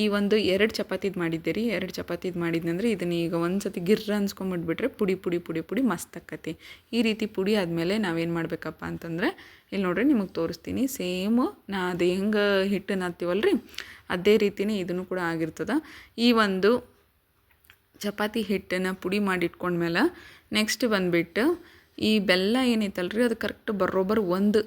ಈ ಒಂದು 2 ಚಪಾತಿದು ಮಾಡಿದ್ದೆ ರೀ. 2 ಚಪಾತಿದು ಮಾಡಿದ್ನಂದ್ರೆ ಇದನ್ನು ಈಗ ಒಂದು ಸತಿ ಗಿರ್ರ ಅನ್ಸ್ಕೊಂಬಿಟ್ಬಿಟ್ರೆ ಪುಡಿ ಮಸ್ತ್ ಆಕತಿ. ಈ ರೀತಿ ಪುಡಿ ಆದಮೇಲೆ ನಾವೇನು ಮಾಡಬೇಕಪ್ಪ ಅಂತಂದರೆ ಇಲ್ಲಿ ನೋಡಿರಿ ನಿಮಗೆ ತೋರಿಸ್ತೀನಿ. ಸೇಮು ಅದು ಹೆಂಗೆ ಹಿಟ್ಟು ನಾದ್ತೀವಲ್ಲ ರೀ, ಅದೇ ರೀತಿಯೇ ಇದನ್ನು ಕೂಡ ಆಗಿರ್ತದೆ. ಈ ಒಂದು ಚಪಾತಿ ಹಿಟ್ಟನ್ನು ಪುಡಿ ಮಾಡಿ ಇಟ್ಕೊಂಡ್ಮೇಲೆ ನೆಕ್ಸ್ಟ್ ಬಂದುಬಿಟ್ಟು ಈ ಬೆಲ್ಲ ಏನೈತಲ್ಲ ರೀ, ಅದು ಕರೆಕ್ಟ್ ಬರೋಬ್ಬರ ಒಂದು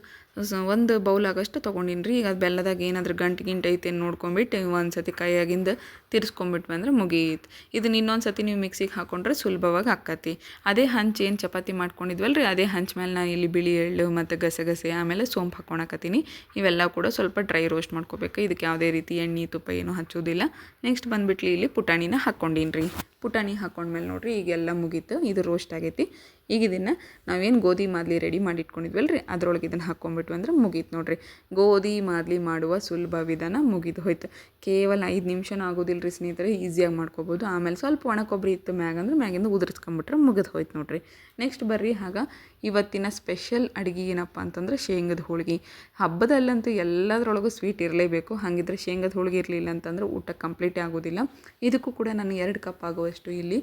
ಬೌಲ್ ಆಗೋಷ್ಟು ತೊಗೊಂಡಿನಿ ರೀ. ಈಗ ಅದು ಬೆಲ್ಲದಾಗ ಏನಾದರೂ ಗಂಟು ಐತೆ ನೋಡ್ಕೊಂಬಿಟ್ಟು ಒಂದು ಸತಿ ಕೈಯಾಗಿಂದ ತಿರ್ಸ್ಕೊಂಬಿಟ್ವಿ ಅಂದ್ರೆ ಮುಗೀತು. ಇದನ್ನ ಇನ್ನೊಂದು ಸತಿ ನೀವು ಮಿಕ್ಸಿಗೆ ಹಾಕ್ಕೊಂಡ್ರೆ ಸುಲಭವಾಗಿ ಹಾಕತಿ. ಅದೇ ಹಂಚು ಏನು ಚಪಾತಿ ಮಾಡ್ಕೊಂಡಿದ್ವಲ್ಲ ರೀ, ಅದೇ ಹಂಚ್ ಮೇಲೆ ನಾನು ಇಲ್ಲಿ ಬಿಳಿ ಎಳ್ಳು ಮತ್ತು ಗಸಗಸೆ ಆಮೇಲೆ ಸೋಂಪು ಹಾಕ್ಕೊಳಕತ್ತೀನಿ. ಇವೆಲ್ಲ ಕೂಡ ಸ್ವಲ್ಪ ಡ್ರೈ ರೋಸ್ಟ್ ಮಾಡ್ಕೋಬೇಕು. ಇದಕ್ಕೆ ಯಾವುದೇ ರೀತಿ ಎಣ್ಣೆ ತುಪ್ಪ ಏನೂ ಹಚ್ಚೋದಿಲ್ಲ. ನೆಕ್ಸ್ಟ್ ಬಂದುಬಿಟ್ಲಿ ಇಲ್ಲಿ ಪುಟಾಣಿನ ಹಾಕ್ಕೊಂಡೀನಿ ರೀ. ಪುಟಾಣಿ ಹಾಕ್ಕೊಂಡ್ಮೇಲೆ ನೋಡಿರಿ ಈಗೆಲ್ಲ ಮುಗೀತು. ಇದು ರೋಸ್ಟ್ ಆಗೈತಿ. ಈಗ ಇದನ್ನು ನಾವೇನು ಗೋಧಿ ಮಾದಲಿ ರೆಡಿ ಮಾಡಿ ಇಟ್ಕೊಂಡಿದ್ವಲ್ಲ ರೀ, ಅದರೊಳಗೆ ಇದನ್ನು ಹಾಕ್ಕೊಂಬಿಟ್ವಿ ಅಂದ್ರೆ ಮುಗೀತು ನೋಡಿರಿ. ಗೋಧಿ ಮಾದಲಿ ಮಾಡುವ ಸುಲಭ ವಿಧಾನ ಮುಗಿದು ಹೋಯ್ತು. ಕೇವಲ 5 ನಿಮಿಷನೂ ಆಗೋದಿಲ್ಲ ರೀ ಸ್ನೇಹಿತರೆ, ಈಸಿಯಾಗಿ ಮಾಡ್ಕೋಬೋದು. ಆಮೇಲೆ ಸ್ವಲ್ಪ ಒಣ ಕೊಬ್ಬರಿ ಇತ್ತು ಮ್ಯಾಗಿಂದ ಉದುರಿಸ್ಕೊಂಬಿಟ್ರೆ ಮುಗಿದು ಹೋಯ್ತು ನೋಡಿರಿ. ನೆಕ್ಸ್ಟ್ ಬರ್ರಿ, ಇವತ್ತಿನ ಸ್ಪೆಷಲ್ ಅಡುಗೆ ಏನಪ್ಪ ಅಂತಂದ್ರೆ ಶೇಂಗದ ಹೋಳಿಗೆ. ಹಬ್ಬದಲ್ಲಂತೂ ಎಲ್ಲದರೊಳಗೂ ಸ್ವೀಟ್ ಇರಲೇಬೇಕು. ಹಾಗಿದ್ರೆ ಶೇಂಗದ ಹೋಳಿಗೆ ಇರಲಿಲ್ಲ ಅಂತಂದ್ರೆ ಊಟ ಕಂಪ್ಲೀಟೇ ಆಗೋದಿಲ್ಲ. ಇದಕ್ಕೂ ಕೂಡ ನಾನು 2 ಕಪ್ ಆಗುವಷ್ಟು ಇಲ್ಲಿ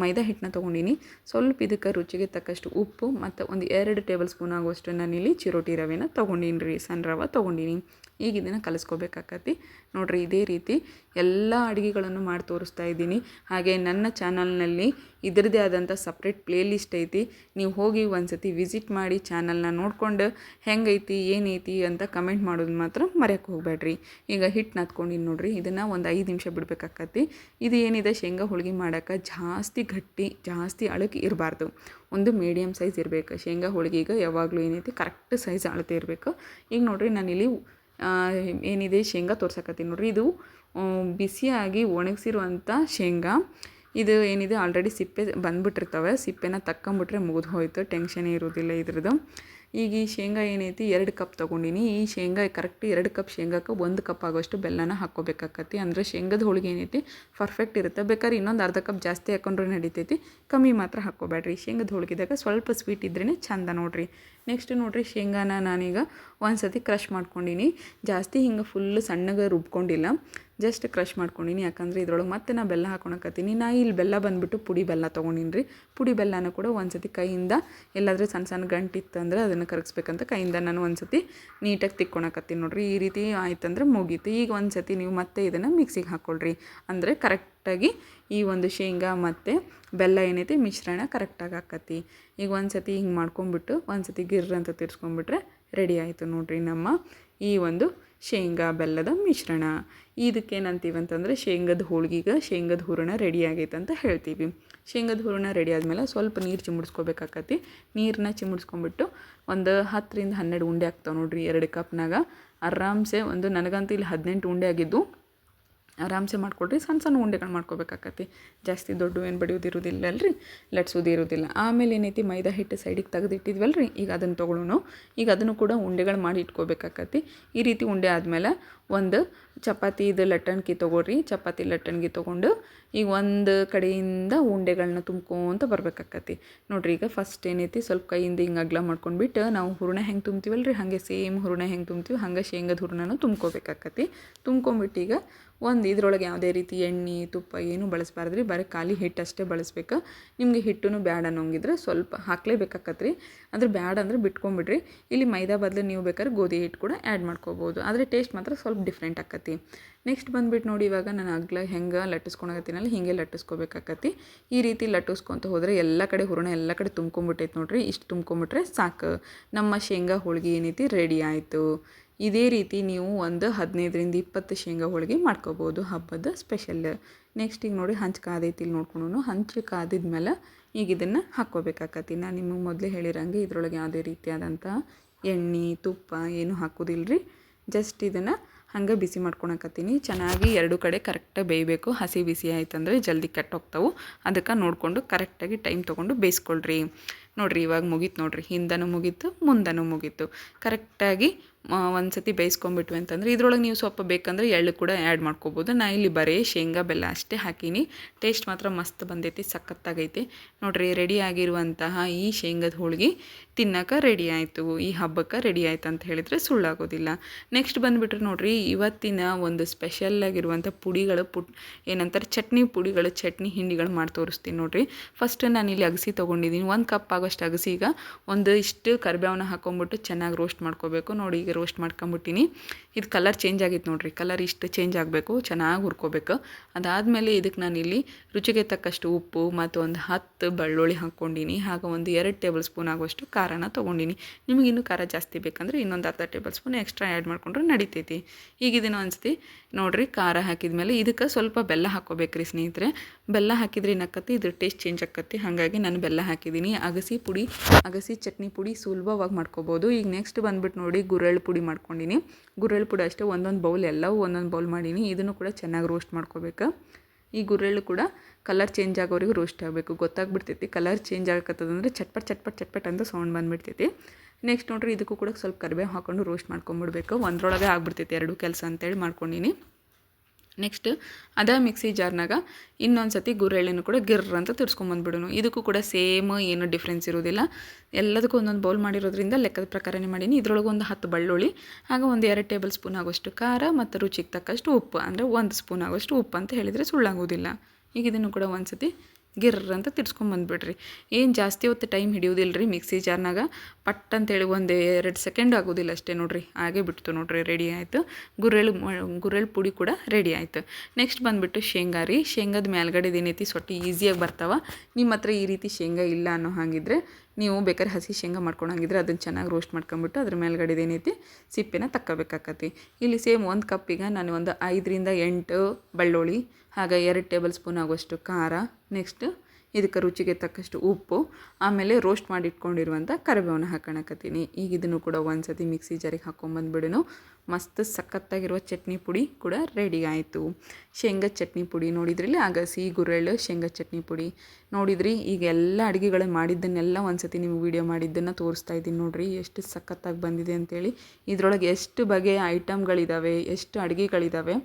ಮೈದಾ ಹಿಟ್ಟನ್ನ ತೊಗೊಂಡಿನಿ. ಸ್ವಲ್ಪ ಇದಕ್ಕೆ ರುಚಿಗೆ ತಕ್ಕಷ್ಟು ಉಪ್ಪು ಮತ್ತು ಒಂದು 2 ಟೇಬಲ್ ಸ್ಪೂನ್ ಆಗುವಷ್ಟು ನಾನಿಲ್ಲಿ ಚಿರೋಟಿ ರವೆನ ತೊಗೊಂಡಿನಿ ರೀ, ಸಣ್ಣ ರವೆ ತೊಗೊಂಡಿನಿ. ಈಗ ಇದನ್ನು ಕಲಿಸ್ಕೋಬೇಕಾಕತಿ ನೋಡಿರಿ. ಇದೇ ರೀತಿ ಎಲ್ಲ ಅಡುಗೆಗಳನ್ನು ಮಾಡಿ ತೋರಿಸ್ತಾ ಇದ್ದೀನಿ. ಹಾಗೆ ನನ್ನ ಚಾನಲ್ನಲ್ಲಿ ಇದರದೇ ಆದಂಥ ಸಪ್ರೇಟ್ ಪ್ಲೇ ಲಿಸ್ಟ್ ಐತಿ. ನೀವು ಹೋಗಿ ಒಂದು ಸತಿ ವಿಸಿಟ್ ಮಾಡಿ ಚಾನಲ್ನ ನೋಡ್ಕೊಂಡು ಹೆಂಗೈತಿ ಏನೈತಿ ಅಂತ ಕಮೆಂಟ್ ಮಾಡೋದು ಮಾತ್ರ ಮರೆಯೋಕ್ಕೆ ಹೋಗಬೇಡ್ರಿ. ಈಗ ಹಿಟ್ಟು ನಾದ್ಕೊಂಡಿನಿ ನೋಡಿರಿ. ಇದನ್ನು ಒಂದು 5 ನಿಮಿಷ ಬಿಡಬೇಕಾಕತಿ. ಇದು ಏನಿದೆ ಶೇಂಗಾ ಹೋಳಿಗೆ ಮಾಡೋಕ್ಕೆ ಜಾಸ್ತಿ ಗಟ್ಟಿ ಜಾಸ್ತಿ ಅಳಕ್ಕೆ ಇರಬಾರ್ದು. ಒಂದು ಮೀಡಿಯಮ್ ಸೈಜ್ ಇರಬೇಕು. ಶೇಂಗಾ ಹೋಳಿಗೆಗೆ ಯಾವಾಗಲೂ ಏನೈತಿ ಕರೆಕ್ಟ್ ಸೈಜ್ ಅಳತೆ ಇರಬೇಕು. ಈಗ ನೋಡಿರಿ ನಾನಿಲ್ಲಿ ಏನಿದೆ ಶೇಂಗಾ ತೋರ್ಸಕತ್ತೀನಿ ನೋಡಿರಿ. ಇದು ಬಿಸಿಯಾಗಿ ಒಣಗಿಸಿರುವಂಥ ಶೇಂಗಾ. ಇದು ಏನಿದೆ ಆಲ್ರೆಡಿ ಸಿಪ್ಪೆ ಬಂದುಬಿಟ್ಟಿರ್ತವೆ. ಸಿಪ್ಪೆನ ತಕ್ಕೊಂಬಿಟ್ರೆ ಮುಗಿದು ಹೋಯ್ತು, ಟೆನ್ಷನೇ ಇರೋದಿಲ್ಲ ಇದ್ರದ್ದು. ಈಗ ಈ ಶೇಂಗಾ ಏನೈತಿ 2 ಕಪ್ ತೊಗೊಂಡಿನಿ. ಈ ಶೇಂಗಾ ಕರೆಕ್ಟ್ 2 ಕಪ್ ಶೇಂಗಾಕ್ಕೆ 1 ಕಪ್ ಆಗೋಷ್ಟು ಬೆಲ್ಲನ ಹಾಕ್ಕೋಬೇಕಾಕತಿ. ಅಂದರೆ ಶೇಂಗದ ಹೋಳಿಗೆ ಏನೈತಿ ಪರ್ಫೆಕ್ಟ್ ಇರುತ್ತೆ. ಬೇಕಾದ್ರೆ ಇನ್ನೊಂದು ಅರ್ಧ ಕಪ್ ಜಾಸ್ತಿ ಹಾಕೊಂಡ್ರೆ ನಡಿತೈತಿ, ಕಮ್ಮಿ ಮಾತ್ರ ಹಾಕ್ಕೋಬೇಡ್ರಿ. ಶೇಂಗದ ಹೋಳಿಗೆದಾಗ ಸ್ವಲ್ಪ ಸ್ವೀಟ್ ಇದ್ರೇ ಚಂದ ನೋಡಿರಿ. ನೆಕ್ಸ್ಟ್ ನೋಡಿರಿ, ಶೇಂಗಾನ ನಾನೀಗ ಒಂದು ಸತಿ ಕ್ರಷ್ ಮಾಡ್ಕೊಂಡಿನಿ. ಜಾಸ್ತಿ ಹಿಂಗೆ ಫುಲ್ಲು ಸಣ್ಣಗೆ ರುಬ್ಕೊಂಡಿಲ್ಲ. ಜಸ್ಟ್ ಕ್ರಷ್ ಮಾಡ್ಕೊಂಡಿನಿ, ಯಾಕಂದರೆ ಇದ್ರೊಳಗೆ ಮತ್ತೆ ನಾ ಬೆಲ್ಲ ಹಾಕೊಳಕತ್ತೀನಿ. ನಾ ಇಲ್ಲಿ ಬೆಲ್ಲ ಬಂದುಬಿಟ್ಟು ಪುಡಿ ಬೆಲ್ಲ ತೊಗೊಂಡಿನಿ ರೀ. ಪುಡಿ ಬೆಲ್ಲನೂ ಕೂಡ ಒಂದು ಸತಿ ಕೈಯಿಂದ ಎಲ್ಲಾದರೂ ಸಣ್ಣ ಸಣ್ಣ ಗಂಟಿತ್ತು ಅಂದರೆ ಅದನ್ನು ಕರಗಿಸ್ಬೇಕಂತ ಕೈಯಿಂದ ನಾನು ಒಂದು ಸತಿ ನೀಟಾಗಿ ತಿಕ್ಕೊಳಕತ್ತೀನಿ ನೋಡಿರಿ. ಈ ರೀತಿ ಆಯ್ತಂದ್ರೆ ಮುಗೀತು. ಈಗ ಒಂದು ಸತಿ ನೀವು ಮತ್ತೆ ಇದನ್ನು ಮಿಕ್ಸಿಗೆ ಹಾಕ್ಕೊಳ್ರಿ, ಅಂದರೆ ಕರೆಕ್ಟಾಗಿ ಈ ಒಂದು ಶೇಂಗಾ ಮತ್ತು ಬೆಲ್ಲ ಏನೈತಿ ಮಿಶ್ರಣ ಕರೆಕ್ಟಾಗಿ ಆಕತಿ. ಈಗ ಒಂದು ಸತಿ ಹಿಂಗೆ ಮಾಡ್ಕೊಂಬಿಟ್ಟು ಒಂದು ಸತಿ ಗಿರ್ರ ಅಂತ ತಿರ್ಸ್ಕೊಂಬಿಟ್ರೆ ರೆಡಿ ಆಯಿತು ನೋಡಿರಿ ನಮ್ಮ ಈ ಒಂದು ಶೇಂಗಾ ಬೆಲ್ಲದ ಮಿಶ್ರಣ. ಇದಕ್ಕೇನಂತೀವಿ ಅಂತಂದರೆ ಶೇಂಗದ ಹೋಳ್ಗಿಗೆ ಶೇಂಗದ ಹೂರಣ ರೆಡಿ ಆಗೈತೆ ಅಂತ ಹೇಳ್ತೀವಿ. ಶೇಂಗದ ಹೂರಣ ರೆಡಿ ಆದಮೇಲೆ ಸ್ವಲ್ಪ ನೀರು ಚಿಮುಡ್ಸ್ಕೊಬೇಕಾಕತಿ. ನೀರನ್ನ ಚಿಮುಡ್ಸ್ಕೊಂಬಿಟ್ಟು ಒಂದು 10ರಿಂದ 12 ಉಂಡೆ ಆಗ್ತಾವೆ ನೋಡಿರಿ 2 ಕಪ್ನಾಗ. ಆರಾಮ್ಸೆ ಒಂದು ನನಗಂತೂ ಇಲ್ಲಿ 18 ಉಂಡೆ ಆಗಿದ್ದು. ಆರಾಮ್ಸೆ ಮಾಡ್ಕೊಳ್ರಿ. ಸಣ್ಣ ಸಣ್ಣ ಉಂಡೆಗಳು ಮಾಡ್ಕೋಬೇಕಾಕತಿ. ಜಾಸ್ತಿ ದೊಡ್ಡ ಏನು ಬಡಿಯೋದಿರೋದಿಲ್ಲ ಅಲ್ರಿ, ಲಟ್ಸೋದು ಇರೋದಿಲ್ಲ. ಆಮೇಲೆ ಏನೈತಿ ಮೈದಾ ಹಿಟ್ಟು ಸೈಡಿಗೆ ತೆಗೆದಿಟ್ಟಿದ್ವಲ್ರಿ, ಈಗ ಅದನ್ನು ತೊಗೊಳ್ಳೋಣ. ಈಗ ಅದನ್ನು ಕೂಡ ಉಂಡೆಗಳು ಮಾಡಿ ಇಟ್ಕೋಬೇಕಾಕತಿ. ಈ ರೀತಿ ಉಂಡೆ ಆದಮೇಲೆ ಒಂದು ಚಪಾತಿದು ಲಟ್ಟಣಿಗೆ ತೊಗೊಳ್ರಿ. ಚಪಾತಿ ಲಟ್ಟಣಿಗೆ ತೊಗೊಂಡು ಈಗ ಒಂದು ಕಡೆಯಿಂದ ಉಂಡೆಗಳನ್ನ ತುಂಬ್ಕೊಂತ ಬರ್ಬೇಕಾಕತಿ ನೋಡಿರಿ. ಈಗ ಫಸ್ಟ್ ಏನೈತಿ ಸ್ವಲ್ಪ ಕೈಯಿಂದ ಹಿಂಗೆ ಅಗಲ ಮಾಡ್ಕೊಂಡ್ಬಿಟ್ಟು ನಾವು ಹೂರಣ ಹೆಂಗೆ ತುಂಬ್ತೀವಲ್ರಿ, ಹಾಗೆ ಸೇಮ್ ಹೂರಣ ಹೆಂಗೆ ತುಂಬ್ತೀವಿ ಹಾಗೆ ಶೇಂಗದ ಹೂರಣನೂ ತುಂಬ್ಕೋಬೇಕಾಕತಿ. ತುಂಬ್ಕೊಂಬಿಟ್ಟು ಈಗ ಒಂದು ಇದ್ರೊಳಗೆ ಯಾವುದೇ ರೀತಿ ಎಣ್ಣೆ ತುಪ್ಪ ಏನೂ ಬಳಸಬಾರ್ದ್ರಿ, ಬರೀ ಖಾಲಿ ಹಿಟ್ಟು ಅಷ್ಟೇ ಬಳಸ್ಬೇಕು. ನಿಮಗೆ ಹಿಟ್ಟು ಬ್ಯಾಡ ಅನ್ನೋಂಗಿದ್ರೆ ಸ್ವಲ್ಪ ಹಾಕ್ಲೇಬೇಕಾಕತ್ರಿ. ಅಂದ್ರೆ ಬ್ಯಾಡ ಅಂದರೆ ಬಿಟ್ಕೊಂಬಿಡ್ರಿ. ಇಲ್ಲಿ ಮೈದಾ ಬದಲು ನೀವು ಬೇಕಾದ್ರೆ ಗೋಧಿ ಹಿಟ್ಟು ಕೂಡ ಆ್ಯಡ್ ಮಾಡ್ಕೋಬೋದು, ಆದರೆ ಟೇಸ್ಟ್ ಮಾತ್ರ ಸ್ವಲ್ಪ ಡಿಫ್ರೆಂಟ್ ಆಕತಿ. ನೆಕ್ಸ್ಟ್ ಬಂದುಬಿಟ್ಟು ನೋಡಿ, ಇವಾಗ ನಾನು ಅಗ್ಲ ಹೆಂಗೆ ಲಟ್ಟಿಸ್ಕೊಳಕತ್ತೀನಲ್ಲ ಹಿಂಗೆ ಲಟ್ಟಿಸ್ಕೋಬೇಕಾಕತಿ. ಈ ರೀತಿ ಲಟ್ಟಿಸ್ಕೊತ ಹೋದರೆ ಎಲ್ಲ ಕಡೆ ಹೂರಣ ಎಲ್ಲ ಕಡೆ ತುಂಬ್ಕೊಂಬಿಟ್ಟೈತೆ ನೋಡಿರಿ. ಇಷ್ಟು ತುಂಬ್ಕೊಂಬಿಟ್ರೆ ಸಾಕು, ನಮ್ಮ ಶೇಂಗಾ ಹೋಳ್ಗೆ ಏನೈತಿ ರೆಡಿ ಆಯಿತು. ಇದೇ ರೀತಿ ನೀವು ಒಂದು 15ರಿಂದ 20 ಶೇಂಗಾ ಹೋಳಿಗೆ ಮಾಡ್ಕೋಬೋದು, ಹಬ್ಬದ ಸ್ಪೆಷಲ್. ನೆಕ್ಸ್ಟ್ ಈಗ ನೋಡಿ ಹಂಚು ಕಾದೈತಿ, ಇಲ್ಲಿ ನೋಡ್ಕೊಂಡು ಹಂಚು ಕಾದಿದ್ಮೇಲೆ ಈಗ ಇದನ್ನು ಹಾಕ್ಕೋಬೇಕಾಕತಿ. ನಾನು ನಿಮಗೆ ಮೊದಲೇ ಹೇಳಿರಂಗೆ ಇದ್ರೊಳಗೆ ಯಾವುದೇ ರೀತಿಯಾದಂಥ ಎಣ್ಣೆ ತುಪ್ಪ ಏನು ಹಾಕೋದಿಲ್ಲರಿ. ಜಸ್ಟ್ ಇದನ್ನು ಹಂಗೆ ಬಿಸಿ ಮಾಡ್ಕೊಳಕತ್ತೀನಿ. ಚೆನ್ನಾಗಿ ಎರಡು ಕಡೆ ಕರೆಕ್ಟಾಗಿ ಬೇಯಬೇಕು. ಹಸಿ ಬಿಸಿ ಆಯ್ತಂದರೆ ಜಲ್ದಿ ಕೆಟ್ಟೋಗ್ತಾವೆ. ಅದಕ್ಕೆ ನೋಡಿಕೊಂಡು ಕರೆಕ್ಟಾಗಿ ಟೈಮ್ ತೊಗೊಂಡು ಬೇಯಿಸ್ಕೊಳ್ರಿ. ನೋಡಿರಿ ಇವಾಗ ಮುಗೀತು ನೋಡಿರಿ, ಹಿಂದನೂ ಮುಗೀತು ಮುಂದನೂ ಮುಗೀತು. ಕರೆಕ್ಟಾಗಿ ಒಂದು ಸತಿ ಬೇಯಿಸ್ಕೊಂಬಿಟ್ವಿ ಅಂತಂದರೆ ಇದ್ರೊಳಗೆ ನೀವು ಸ್ವಲ್ಪ ಬೇಕಂದರೆ ಎಳ್ಳು ಕೂಡ ಆ್ಯಡ್ ಮಾಡ್ಕೋಬೋದು. ನಾ ಇಲ್ಲಿ ಬರೀ ಶೇಂಗಾ ಬೆಲ್ಲ ಅಷ್ಟೇ ಹಾಕೀನಿ. ಟೇಸ್ಟ್ ಮಾತ್ರ ಮಸ್ತ್ ಬಂದೈತಿ, ಸಖತ್ತಾಗೈತಿ ನೋಡಿರಿ. ರೆಡಿ ಆಗಿರುವಂತಹ ಈ ಶೇಂಗದ ಹೋಳ್ಗೆ ತಿನ್ನೋಕೆ ರೆಡಿ ಆಯಿತು, ಈ ಹಬ್ಬಕ್ಕೆ ರೆಡಿ ಆಯ್ತು ಅಂತ ಹೇಳಿದರೆ ಸುಳ್ಳಾಗೋದಿಲ್ಲ. ನೆಕ್ಸ್ಟ್ ಬಂದುಬಿಟ್ರೆ ನೋಡಿರಿ, ಇವತ್ತಿನ ಒಂದು ಸ್ಪೆಷಲ್ಲಾಗಿರುವಂಥ ಪುಡಿಗಳು ಏನಂತಾರೆ ಚಟ್ನಿ ಪುಡಿಗಳು, ಚಟ್ನಿ ಹಿಂಡಿಗಳು ಮಾಡಿ ತೋರಿಸ್ತೀನಿ ನೋಡಿರಿ. ಫಸ್ಟ್ ನಾನಿಲ್ಲಿ ಅಗಸಿ ತೊಗೊಂಡಿದ್ದೀನಿ. 1 ಕಪ್ ಆಗೋಷ್ಟು ಅಗಸಿಗೆ ಒಂದು ಇಷ್ಟು ಕರಿಬೇವನ್ನ ಹಾಕೊಂಬಿಟ್ಟು ಚೆನ್ನಾಗಿ ರೋಸ್ಟ್ ಮಾಡ್ಕೋಬೇಕು. ನೋಡಿ ಈಗ ರೋಸ್ಟ್ ಮಾಡ್ಕೊಂಬಿಟ್ಟಿನಿ. ಇದು ಕಲರ್ ಚೇಂಜ್ ಆಗಿತ್ತು ನೋಡಿರಿ, ಕಲರ್ ಇಷ್ಟು ಚೇಂಜ್ ಆಗಬೇಕು, ಚೆನ್ನಾಗಿ ಹುರ್ಕೋಬೇಕು. ಅದಾದಮೇಲೆ ಇದಕ್ಕೆ ನಾನಿಲ್ಲಿ ರುಚಿಗೆ ತಕ್ಕಷ್ಟು ಉಪ್ಪು ಮತ್ತು ಒಂದು 10 ಬೆಳ್ಳುಳ್ಳಿ ಹಾಕ್ಕೊಂಡಿನಿ. ಹಾಗೆ ಒಂದು 2 ಟೇಬಲ್ ಸ್ಪೂನ್ ಆಗುವಷ್ಟು ಖಾರನ ತೊಗೊಂಡಿನಿ. ನಿಮಗೆ ಇನ್ನೂ ಖಾರ ಜಾಸ್ತಿ ಬೇಕಂದ್ರೆ ಇನ್ನೊಂದು 10 ಟೇಬಲ್ ಸ್ಪೂನ್ ಎಕ್ಸ್ಟ್ರಾ ಆ್ಯಡ್ ಮಾಡ್ಕೊಂಡ್ರೆ ನಡಿತೈತಿ. ಈಗ ಇದನ್ನು ಅನಿಸ್ತಿ ನೋಡಿರಿ, ಖಾರ ಹಾಕಿದ್ಮೇಲೆ ಇದಕ್ಕೆ ಸ್ವಲ್ಪ ಬೆಲ್ಲ ಹಾಕ್ಕೋಬೇಕ್ರಿ ಸ್ನೇಹಿತರೆ. ಬೆಲ್ಲ ಹಾಕಿದ್ರೆ ಏನಾಕತ್ತಿ ಇದ್ರ ಟೇಸ್ಟ್ ಚೇಂಜ್ ಆಕತ್ತಿ. ಹಾಗಾಗಿ ನಾನು ಬೆಲ್ಲ ಹಾಕಿದ್ದೀನಿ. ಅಗಸಿ ಚಟ್ನಿ ಪುಡಿ ಸುಲಭವಾಗಿ ಮಾಡ್ಕೋಬೋದು. ಈಗ ನೆಕ್ಸ್ಟ್ ಬಂದುಬಿಟ್ಟು ನೋಡಿ ಗುರೆಳ್ಳು ಪುಡಿ ಮಾಡ್ಕೊಂಡಿನಿ. ಗುರೆಳ್ಳು ಪುಡಿ ಅಷ್ಟೇ ಒಂದೊಂದು ಬೌಲ್, ಎಲ್ಲವೂ ಒಂದೊಂದು ಬೌಲ್ ಮಾಡೀನಿ. ಇದನ್ನು ಕೂಡ ಚೆನ್ನಾಗಿ ರೋಸ್ಟ್ ಮಾಡ್ಕೋಬೇಕು. ಈ ಗುರೆಳ್ಳು ಕೂಡ ಕಲರ್ ಚೇಂಜ್ ಆಗೋವರೆಗೂ ರೋಸ್ಟ್ ಆಗಬೇಕು. ಗೊತ್ತಾಗ್ಬಿಡ್ತೈತಿ ಕಲರ್ ಚೇಂಜ್ ಆಗತ್ತದಂದ್ರೆ ಚಟ್ಪಟ್ ಅಂತ ಸೌಂಡ್ ಬಂದುಬಿಡ್ತೈತಿ. ನೆಕ್ಸ್ಟ್ ನೋಡಿರಿ, ಇದಕ್ಕೂ ಕೂಡ ಸ್ವಲ್ಪ ಕರಿಬೇವು ಹಾಕ್ಕೊಂಡು ರೋಸ್ಟ್ ಮಾಡ್ಕೊಂಬಿಡ್ಬೇಕು. ಒಂದರೊಳಗೆ ಆಗ್ಬಿಡ್ತೈತಿ ಎರಡು ಕೆಲಸ ಅಂತೇಳಿ ಮಾಡ್ಕೊಂಡಿನಿ. ನೆಕ್ಸ್ಟ್ ಅದೇ ಮಿಕ್ಸಿ ಜಾರ್ನಾಗ ಇನ್ನೊಂದು ಸತಿ ಗುರೆಳ್ಳಿನೂ ಕೂಡ ಗಿರ್ರ ಅಂತ ತಿರ್ಸ್ಕೊಂಬಂದ್ಬಿಡೋನು. ಇದಕ್ಕೂ ಕೂಡ ಸೇಮ್ ಏನು ಡಿಫ್ರೆನ್ಸ್ ಇರೋದಿಲ್ಲ. ಎಲ್ಲದಕ್ಕೂ ಒಂದೊಂದು ಬೌಲ್ ಮಾಡಿರೋದ್ರಿಂದ ಲೆಕ್ಕದ ಪ್ರಕಾರನೇ ಮಾಡೀನಿ. ಇದ್ರೊಳಗೆ ಒಂದು 10 ಬೆಳ್ಳುಳ್ಳಿ, ಹಾಗೆ ಒಂದು 2 ಟೇಬಲ್ ಸ್ಪೂನ್ ಆಗೋಷ್ಟು ಖಾರ ಮತ್ತು ರುಚಿಗೆ ತಕ್ಕಷ್ಟು ಉಪ್ಪು, ಅಂದರೆ 1 ಸ್ಪೂನ್ ಆಗೋಷ್ಟು ಉಪ್ಪು ಅಂತ ಹೇಳಿದರೆ ಸುಳ್ಳಾಗೋದಿಲ್ಲ. ಈಗ ಇದನ್ನು ಕೂಡ ಒಂದು ಸತಿ ಗಿರ್ರ ಅಂತ ತಿರ್ಸ್ಕೊಂಬಂದ್ಬಿಡ್ರಿ. ಏನು ಜಾಸ್ತಿ ಹೊತ್ತು ಟೈಮ್ ಹಿಡಿಯೋದಿಲ್ಲ ರೀ ಮಿಕ್ಸಿ ಜಾರ್ನಾಗ. ಪಟ್ ಅಂತೇಳಿ 1-2 ಸೆಕೆಂಡ್ ಆಗೋದಿಲ್ಲ ಅಷ್ಟೇ ನೋಡಿರಿ. ಹಾಗೆ ಬಿಡ್ತು ನೋಡಿರಿ, ರೆಡಿ ಆಯಿತು. ಗುರೆಳ್ಳು ಪುಡಿ ಕೂಡ ರೆಡಿ ಆಯಿತು. ನೆಕ್ಸ್ಟ್ ಬಂದುಬಿಟ್ಟು ಶೇಂಗಾ ರೀ. ಶೇಂಗಾದ ಮೇಲ್ಗಡೆ ಏನೈತಿ ಸೊಟ್ಟಿ ಈಸಿಯಾಗಿ ಬರ್ತಾವೆ. ನಿಮ್ಮ ಹತ್ರ ಈ ರೀತಿ ಶೇಂಗಾ ಇಲ್ಲ ಅನ್ನೋ ಹಾಗಿದ್ರೆ ನೀವು ಬೇಕಾದ್ರೆ ಹಸಿ ಶೇಂಗಾ ಮಾಡ್ಕೊಳಂಗಿದ್ರೆ ಅದನ್ನು ಚೆನ್ನಾಗಿ ರೋಸ್ಟ್ ಮಾಡ್ಕೊಂಬಿಟ್ಟು ಅದ್ರ ಮೇಲ್ಗಡೆ ಏನೈತಿ ಸಿಪ್ಪೆನ ತಕ್ಕೋಬೇಕಾಕತಿ. ಇಲ್ಲಿ ಸೇಮ್ 1 ಕಪ್ಪಿಗೆ ನಾನು ಒಂದು 5ರಿಂದ 8 ಬೆಳ್ಳುಳ್ಳಿ, ಹಾಗೆ 2 ಟೇಬಲ್ ಸ್ಪೂನ್ ಆಗುವಷ್ಟು ಖಾರ, ನೆಕ್ಸ್ಟ್ ಇದಕ್ಕೆ ರುಚಿಗೆ ತಕ್ಕಷ್ಟು ಉಪ್ಪು, ಆಮೇಲೆ ರೋಸ್ಟ್ ಮಾಡಿ ಇಟ್ಕೊಂಡಿರುವಂಥ ಕರಿಬೇವನ್ನ ಹಾಕೋಣಕತ್ತೀನಿ. ಈಗ ಇದನ್ನು ಕೂಡ ಒಂದು ಸತಿ ಮಿಕ್ಸಿ ಜಾರಿಗೆ ಹಾಕ್ಕೊಂಬಂದ್ಬಿಡೋನು. ಮಸ್ತ್ ಸಖತ್ತಾಗಿರುವ ಚಟ್ನಿ ಪುಡಿ ಕೂಡ ರೆಡಿ ಆಯಿತು. ಶೇಂಗಾ ಚಟ್ನಿ ಪುಡಿ ನೋಡಿದ್ರಲ್ಲಿ ಅಗಸಿ ಗುರೆಳ್ಳು ಶೇಂಗಾ ಚಟ್ನಿ ಪುಡಿ ನೋಡಿದ್ರಿ. ಈಗ ಎಲ್ಲ ಅಡುಗೆಗಳು ಮಾಡಿದ್ದನ್ನೆಲ್ಲ ಒಂದು ಸತಿ ನಿಮ್ಗೆ ವೀಡಿಯೋ ಮಾಡಿದ್ದನ್ನು ತೋರಿಸ್ತಾ ಇದ್ದೀನಿ ನೋಡಿರಿ, ಎಷ್ಟು ಸಖತ್ತಾಗಿ ಬಂದಿದೆ ಅಂತೇಳಿ. ಇದರೊಳಗೆ ಎಷ್ಟು ಬಗೆಯ ಐಟಮ್ಗಳಿದ್ದಾವೆ, ಎಷ್ಟು ಅಡುಗೆಗಳಿದ್ದಾವೆ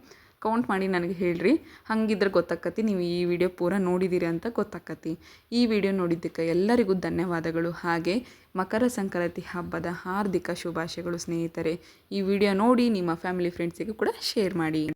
ಕೌಂಟ್ ಮಾಡಿ ನನಗೆ ಹೇಳ್ರಿ. ಹಾಗಿದ್ರೆ ಗೊತ್ತಾಕತಿ ನೀವು ಈ ವಿಡಿಯೋ ಪೂರ ನೋಡಿದ್ದೀರಿ ಅಂತ ಗೊತ್ತಾಕತಿ. ಈ ವಿಡಿಯೋ ನೋಡಿದ್ದಕ್ಕೆ ಎಲ್ಲರಿಗೂ ಧನ್ಯವಾದಗಳು. ಹಾಗೆ ಮಕರ ಸಂಕ್ರಾಂತಿ ಹಬ್ಬದ ಹಾರ್ದಿಕ ಶುಭಾಶಯಗಳು ಸ್ನೇಹಿತರೆ. ಈ ವಿಡಿಯೋ ನೋಡಿ ನಿಮ್ಮ ಫ್ಯಾಮಿಲಿ ಫ್ರೆಂಡ್ಸಿಗೂ ಕೂಡ ಶೇರ್ ಮಾಡಿ.